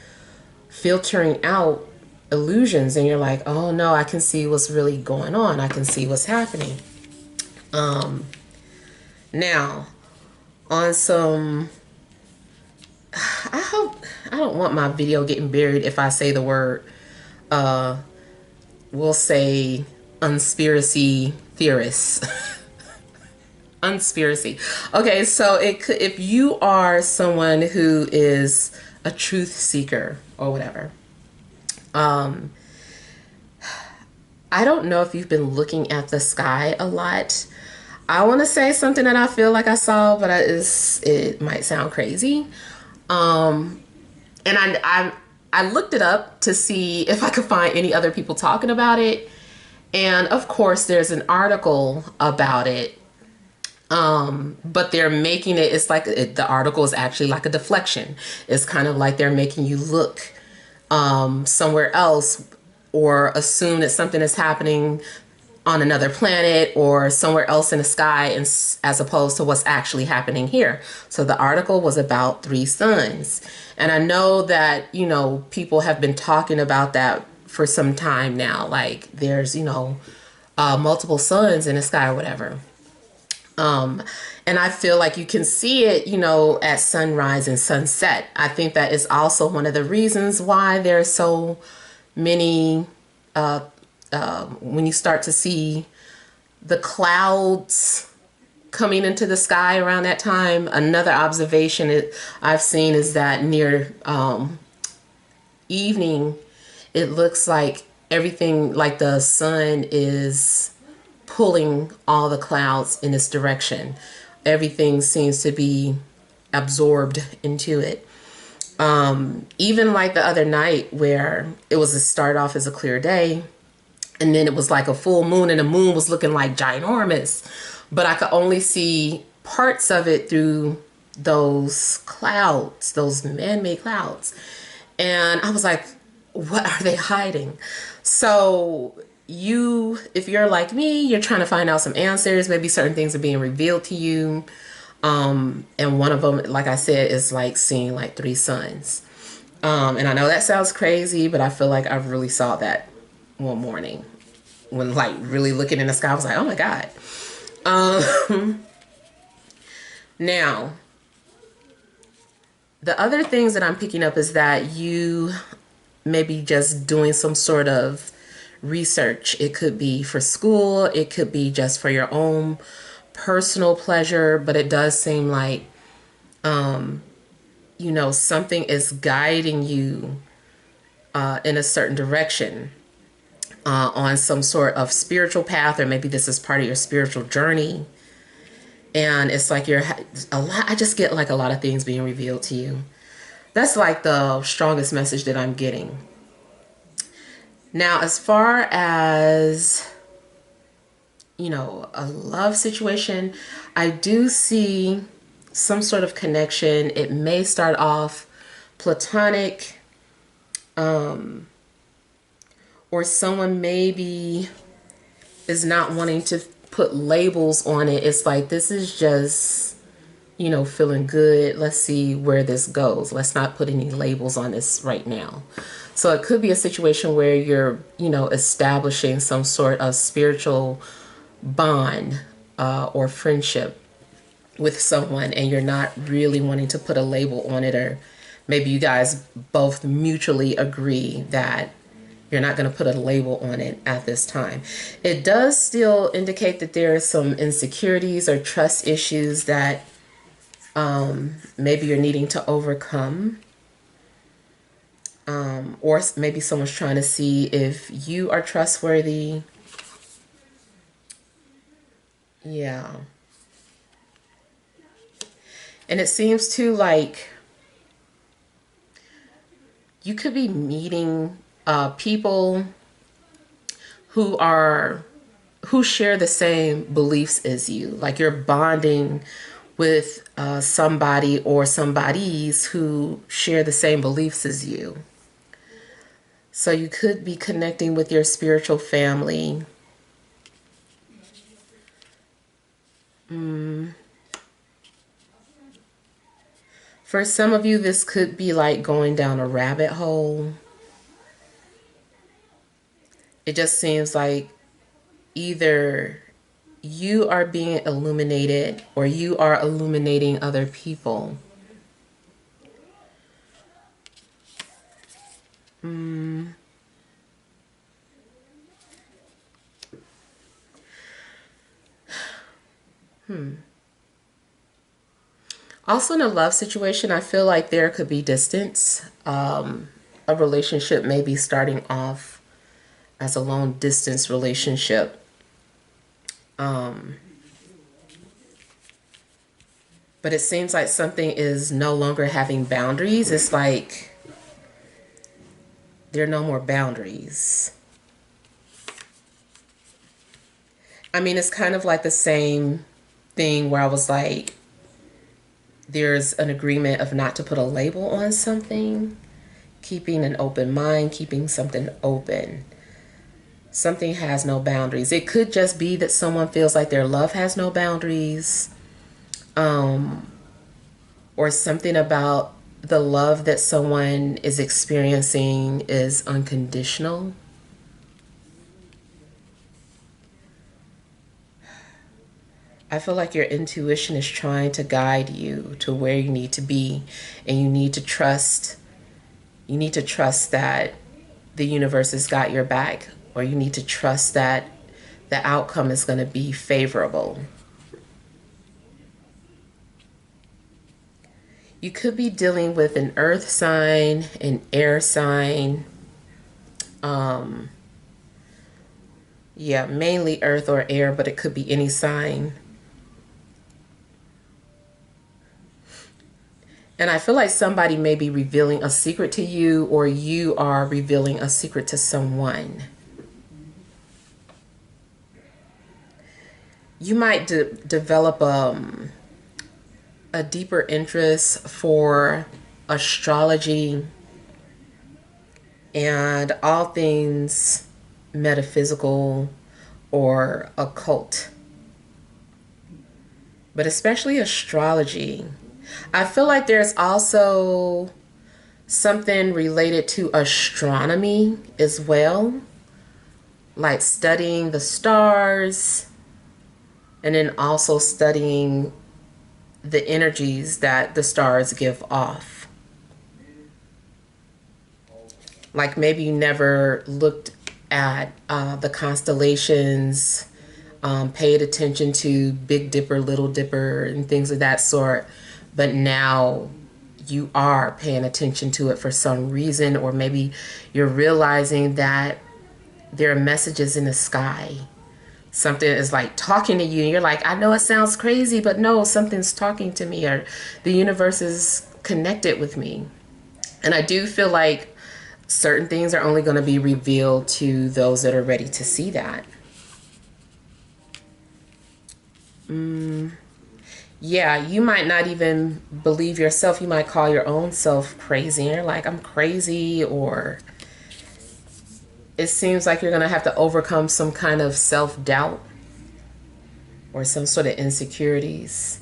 filtering out illusions, and you're like, oh no, I can see what's really going on. I can see what's happening. Now, on some, I don't want my video getting buried if I say the word, we'll say unspiracy theorists. Unspiracy. Okay, so it could, if you are someone who is a truth seeker or whatever, I don't know if you've been looking at the sky a lot. I want to say something that I feel like I saw, but it might sound crazy. Um, and I looked it up to see if I could find any other people talking about it. And of course, there's an article about it. But they're making it, it's like the article is actually like a deflection. It's kind of like they're making you look somewhere else or assume that something is happening on another planet or somewhere else in the sky, and as opposed to what's actually happening here. So the article was about three suns. And I know that, people have been talking about that for some time now. Like there's, multiple suns in the sky or whatever. And I feel like you can see it, at sunrise and sunset. I think that is also one of the reasons why there's so many, when you start to see the clouds coming into the sky around that time. Another observation I've seen is that near evening, it looks like everything, like the sun is pulling all the clouds in this direction. Everything seems to be absorbed into it. Even like the other night where it was to start off as a clear day, and then it was like a full moon, and the moon was looking like ginormous, but I could only see parts of it through those clouds, those man-made clouds. And I was like, what are they hiding? So if you're like me, you're trying to find out some answers. Maybe certain things are being revealed to you. And one of them, like I said, is like seeing like three suns. And I know that sounds crazy, but I feel like I really saw that one morning when like really looking in the sky. I was like, oh my God. Now, the other things that I'm picking up is that you maybe just doing some sort of research. It could be for school. It could be just for your own personal pleasure. But it does seem like, something is guiding you in a certain direction on some sort of spiritual path, or maybe this is part of your spiritual journey. And it's like I just get like a lot of things being revealed to you. That's like the strongest message that I'm getting. Now, as far as, a love situation, I do see some sort of connection. It may start off platonic, or someone maybe is not wanting to put labels on it. It's like, this is just, feeling good. Let's see where this goes. Let's not put any labels on this right now. So it could be a situation where you're, establishing some sort of spiritual bond or friendship with someone, and you're not really wanting to put a label on it, or maybe you guys both mutually agree that you're not going to put a label on it at this time. It does still indicate that there are some insecurities or trust issues that maybe you're needing to overcome. Or maybe someone's trying to see if you are trustworthy. Yeah. And it seems too like you could be meeting people who share the same beliefs as you. Like you're bonding with somebody or somebodies who share the same beliefs as you. So you could be connecting with your spiritual family. For some of you, this could be like going down a rabbit hole. It just seems like either you are being illuminated or you are illuminating other people. Also, in a love situation, I feel like there could be distance. A relationship may be starting off as a long distance relationship. But it seems like something is no longer having boundaries. It's like there are no more boundaries. I mean, it's kind of like the same thing where I was like, there's an agreement of not to put a label on something, keeping an open mind, keeping something open. Something has no boundaries. It could just be that someone feels like their love has no boundaries, or something about the love that someone is experiencing is unconditional. I feel like your intuition is trying to guide you to where you need to be, and you need to trust that the universe has got your back, or you need to trust that the outcome is going to be favorable. You could be dealing with an earth sign, an air sign, yeah, mainly earth or air, but it could be any sign. And I feel like somebody may be revealing a secret to you, or you are revealing a secret to someone. You might develop a deeper interest for astrology and all things metaphysical or occult. But especially astrology. I feel like there's also something related to astronomy as well, like studying the stars, and then also studying the energies that the stars give off. Like maybe you never looked at the constellations, paid attention to Big Dipper, Little Dipper, and things of that sort. But now you are paying attention to it for some reason, or maybe you're realizing that there are messages in the sky. Something is like talking to you, and you're like, I know it sounds crazy, but no, something's talking to me, or the universe is connected with me. And I do feel like certain things are only going to be revealed to those that are ready to see that. Yeah, you might not even believe yourself. You might call your own self crazy. And you're like, I'm crazy. Or it seems like you're going to have to overcome some kind of self-doubt or some sort of insecurities.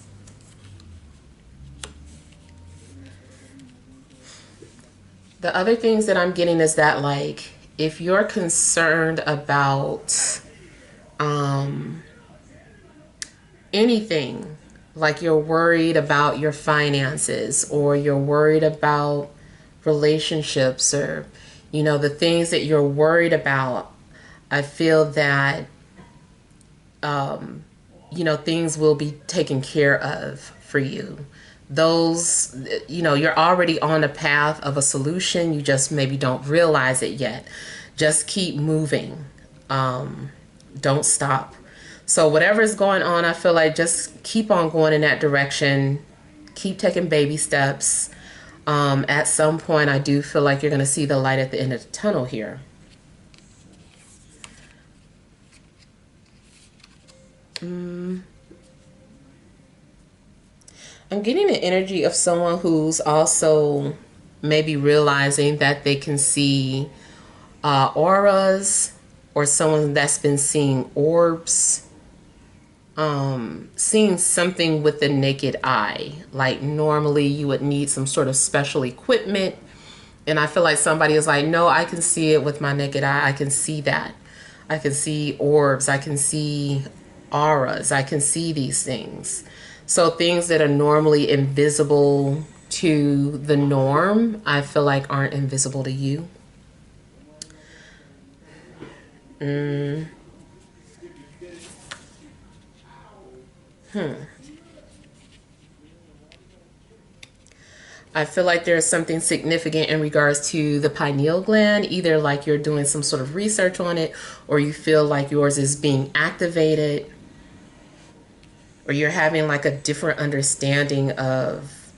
The other things that I'm getting is that, like, if you're concerned about anything, like you're worried about your finances, or you're worried about relationships, or, you know, the things that you're worried about, I feel that, you know, things will be taken care of for you. Those, you know, you're already on a path of a solution. You just maybe don't realize it yet. Just keep moving. Don't stop. So whatever is going on, I feel like just keep on going in that direction. Keep taking baby steps. At some point, I do feel like you're going to see the light at the end of the tunnel here. I'm getting the energy of someone who's also maybe realizing that they can see auras, or someone that's been seeing orbs. Seeing something with the naked eye. Like normally you would need some sort of special equipment, and I feel like somebody is like, no, I can see it with my naked eye. I can see that. I can see orbs. I can see auras. I can see these things. So things that are normally invisible to the norm, I feel like aren't invisible to you. I feel like there's something significant in regards to the pineal gland, either like you're doing some sort of research on it, or you feel like yours is being activated. or you're having like a different understanding of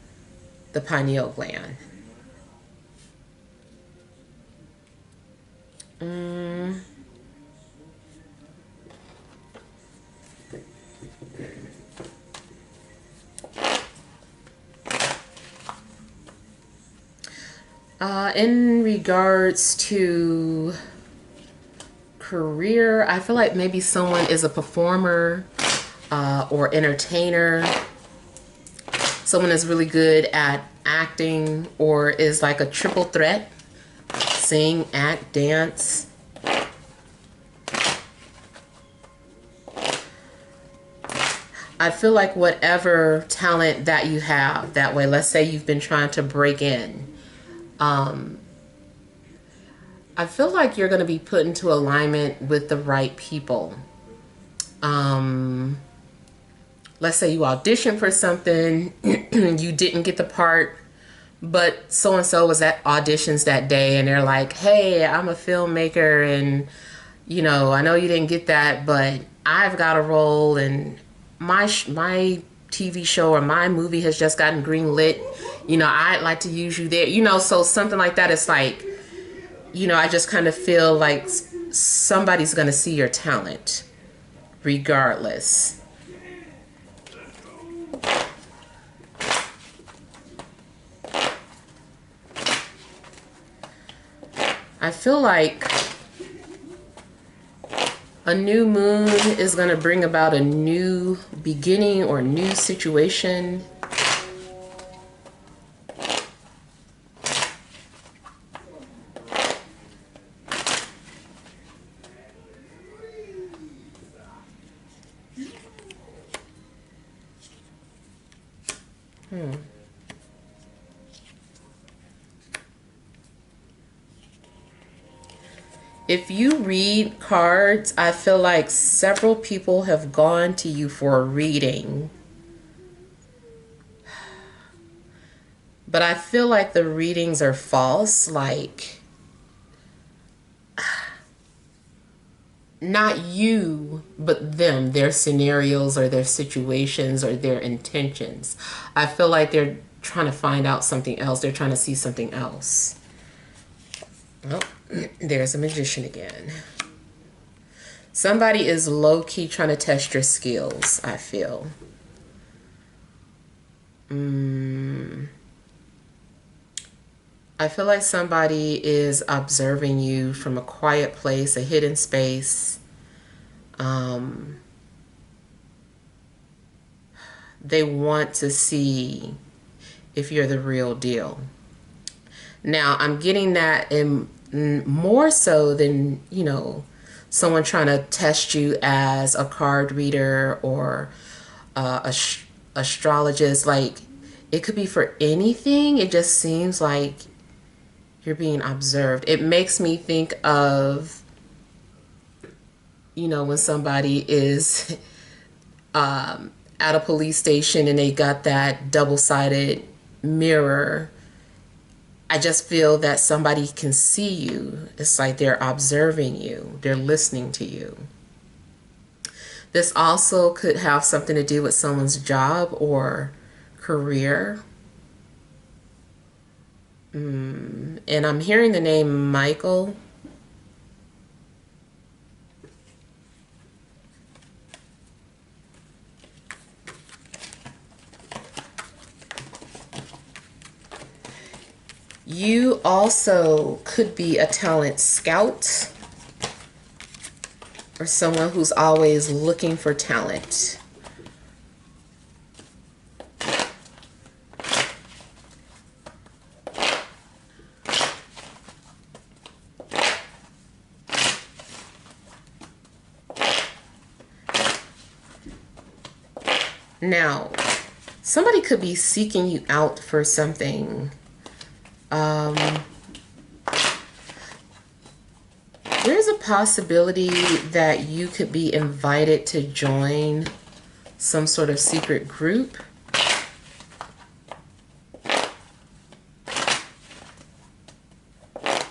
the pineal gland. In regards to career, I feel like maybe someone is a performer or entertainer. Someone is really good at acting or is like a triple threat. Sing, act, dance. I feel like whatever talent that you have that way, let's say you've been trying to break in, I feel like you're going to be put into alignment with the right people. Let's say you auditioned for something, you didn't get the part, but so-and-so was at auditions that day and they're like, hey, I'm a filmmaker and, you know, I know you didn't get that, but I've got a role and my TV show or my movie has just gotten green lit. You know, I'd like to use you there. You know, so something like that. It's like, you know, I just kind of feel like somebody's going to see your talent regardless. I feel like a new moon is going to bring about a new beginning or new situation. If you read cards, I feel like several people have gone to you for a reading. But I feel like the readings are false, like not you, but them, their scenarios or their situations or their intentions. I feel like they're trying to find out something else. They're trying to see something else. Oh, there's a magician again. Somebody is low-key trying to test your skills, I feel. I feel like somebody is observing you from a quiet place, a hidden space. They want to see if you're the real deal. Now, I'm getting that in more so than, you know, someone trying to test you as a card reader or astrologist. Like, it could be for anything. It just seems like you're being observed. It makes me think of, you know, when somebody is at a police station and they got that double-sided mirror. I just feel that somebody can see you. It's like they're observing you. They're listening to you. This also could have something to do with someone's job or career. And I'm hearing the name Michael. You also could be a talent scout or someone who's always looking for talent. Now, somebody could be seeking you out for something. There's a possibility that you could be invited to join some sort of secret group.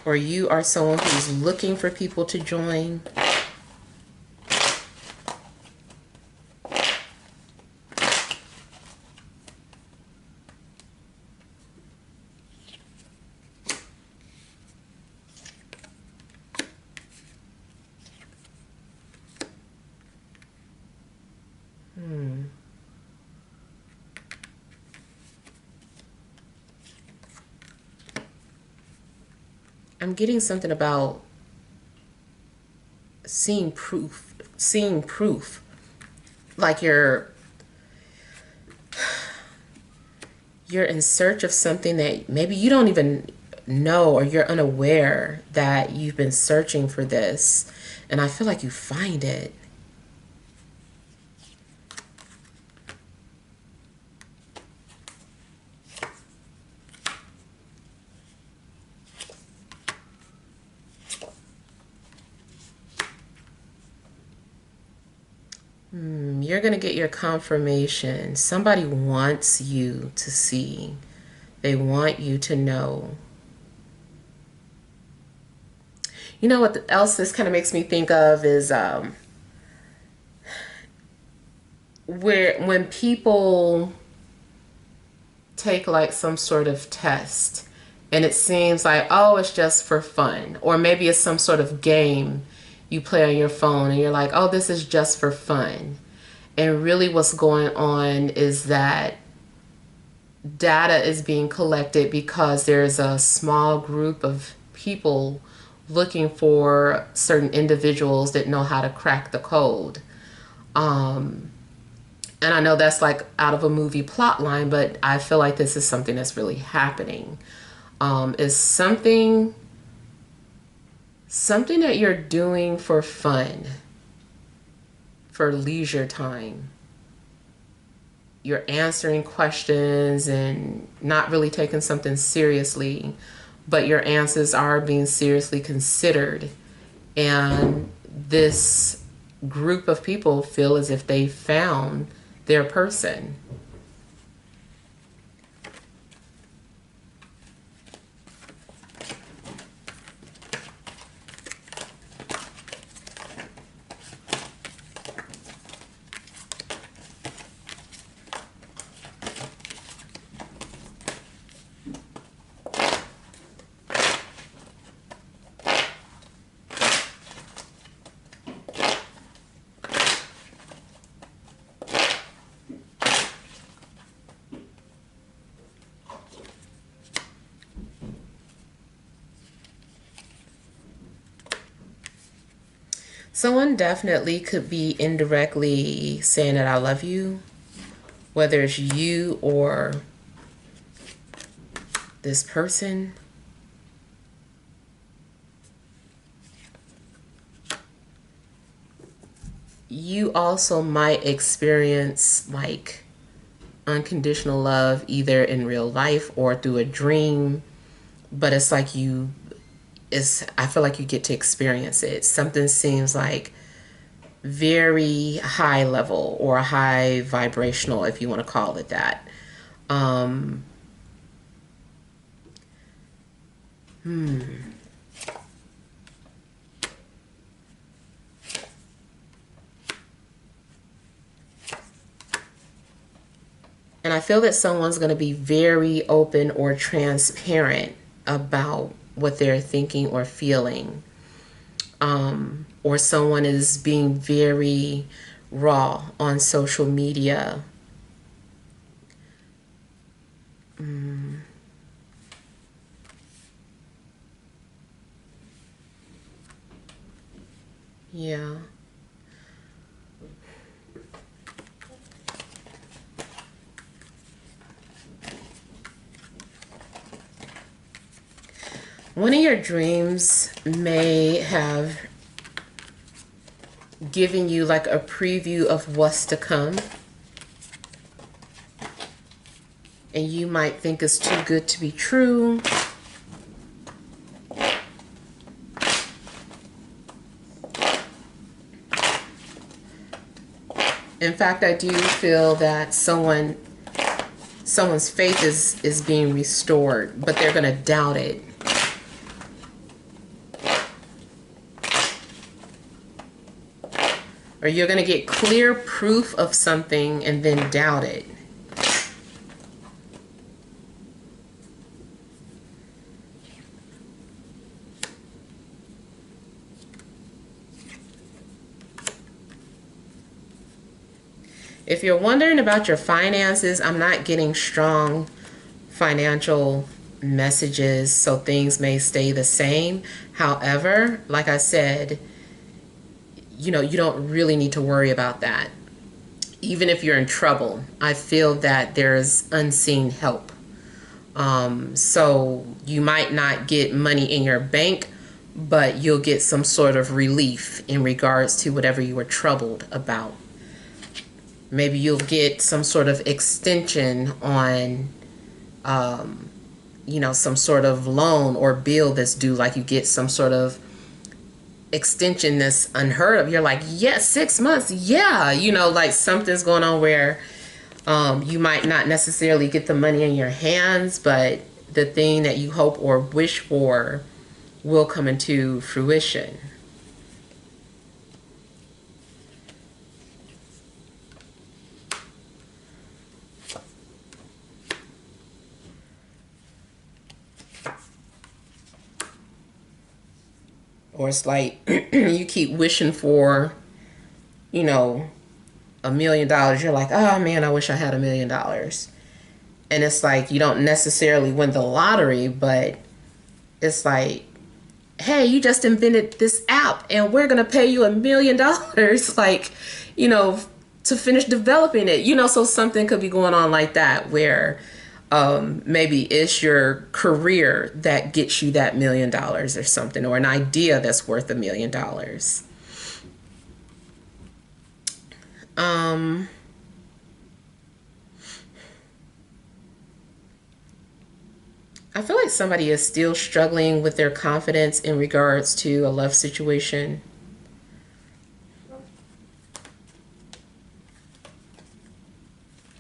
Or you are someone who's looking for people to join. I'm getting something about seeing proof. Like you're in search of something that maybe you don't even know, or you're unaware that you've been searching for this, and I feel like you find it. You're going to get your confirmation. Somebody wants you to see. They want you to know. You know what else this kind of makes me think of is where when people take like some sort of test and it seems like, oh, it's just for fun, or maybe it's some sort of game you play on your phone and you're like, oh, this is just for fun. And really what's going on is that data is being collected because there's a small group of people looking for certain individuals that know how to crack the code. And I know that's like out of a movie plot line, but I feel like this is something that's really happening. Is something that you're doing for fun, for leisure time. You're answering questions and not really taking something seriously, but your answers are being seriously considered. And this group of people feel as if they found their person. Someone definitely could be indirectly saying that I love you, whether it's you or this person. You also might experience like unconditional love either in real life or through a dream, but it's like I feel like you get to experience it. Something seems like very high level or high vibrational, if you want to call it that. And I feel that someone's going to be very open or transparent about what they're thinking or feeling. Or someone is being very raw on social media. Yeah. One of your dreams may have given you like a preview of what's to come. And you might think it's too good to be true. In fact, I do feel that someone's faith is being restored, but they're going to doubt it. Or you're going to get clear proof of something and then doubt it. If you're wondering about your finances, I'm not getting strong financial messages, so things may stay the same. However, like I said, you know, you don't really need to worry about that. Even if you're in trouble, I feel that there's unseen help. So you might not get money in your bank, but you'll get some sort of relief in regards to whatever you were troubled about. Maybe you'll get some sort of extension on, you know, some sort of loan or bill that's due, like you get some sort of extension that's unheard of. You're like, yes, 6 months. Yeah. You know, like something's going on where you might not necessarily get the money in your hands, but the thing that you hope or wish for will come into fruition. Or it's like you keep wishing for, you know, $1 million. You're like, oh man, I wish I had $1 million. And it's like you don't necessarily win the lottery, but it's like, hey, you just invented this app and we're going to pay you $1 million, like, you know, to finish developing it. You know, so something could be going on like that where maybe it's your career that gets you that $1 million or something, or an idea that's worth $1 million. I feel like somebody is still struggling with their confidence in regards to a love situation.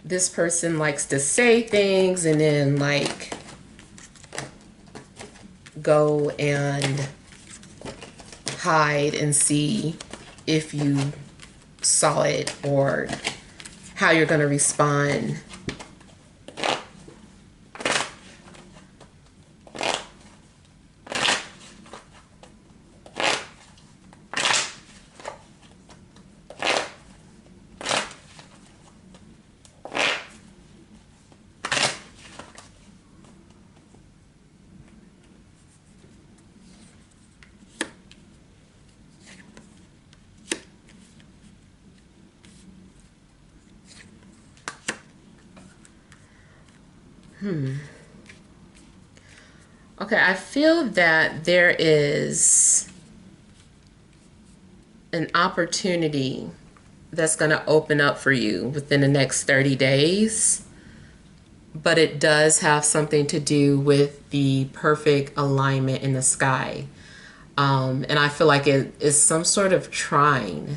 This person likes to say things and then like go and hide and see if you saw it or how you're going to respond. Okay, I feel that there is an opportunity that's going to open up for you within the next 30 days, but it does have something to do with the perfect alignment in the sky. And I feel like it is some sort of trine.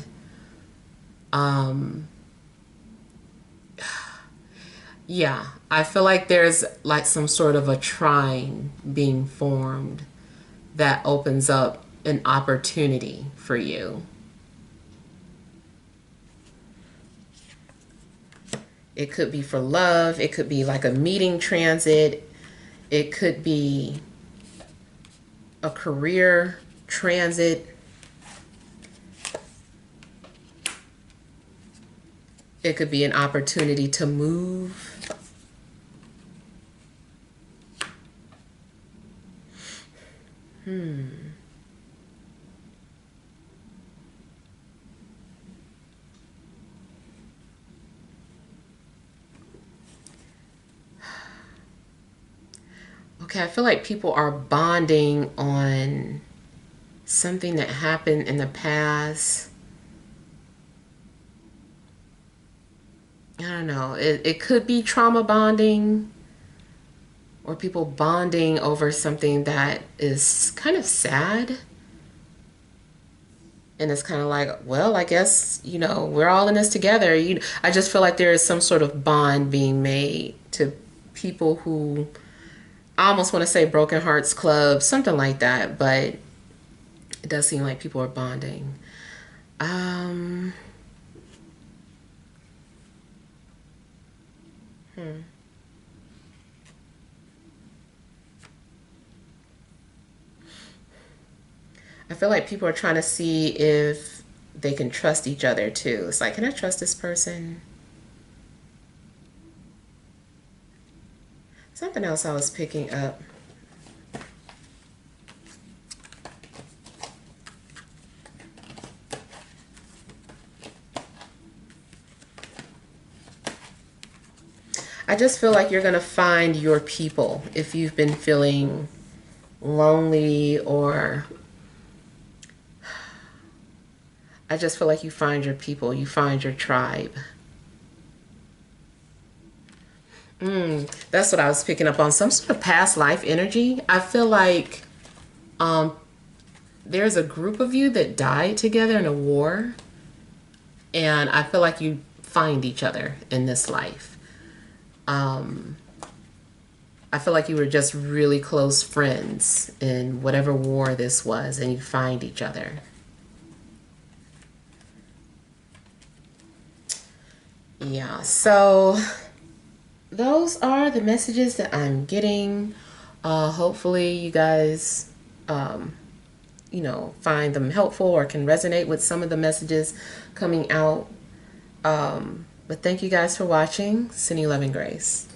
Yeah, I feel like there's like some sort of a trine being formed that opens up an opportunity for you. It could be for love. It could be like a meeting transit. It could be a career transit. It could be an opportunity to move. Okay, I feel like people are bonding on something that happened in the past. I don't know. It could be trauma bonding or people bonding over something that is kind of sad. And it's kind of like, well, I guess, you know, we're all in this together. I just feel like there is some sort of bond being made to people who, I almost want to say Broken Hearts Club, something like that, but it does seem like people are bonding. I feel like people are trying to see if they can trust each other too. It's like, can I trust this person? Something else I was picking up. I just feel like you're going to find your people if you've been feeling lonely, or I just feel like you find your people, you find your tribe. That's what I was picking up on. Some sort of past life energy. I feel like there's a group of you that died together in a war, and I feel like you find each other in this life. I feel like you were just really close friends in whatever war this was, and you find each other. Yeah, so those are the messages that I'm getting. Hopefully you guys, find them helpful or can resonate with some of the messages coming out. But thank you guys for watching. Sending love and grace.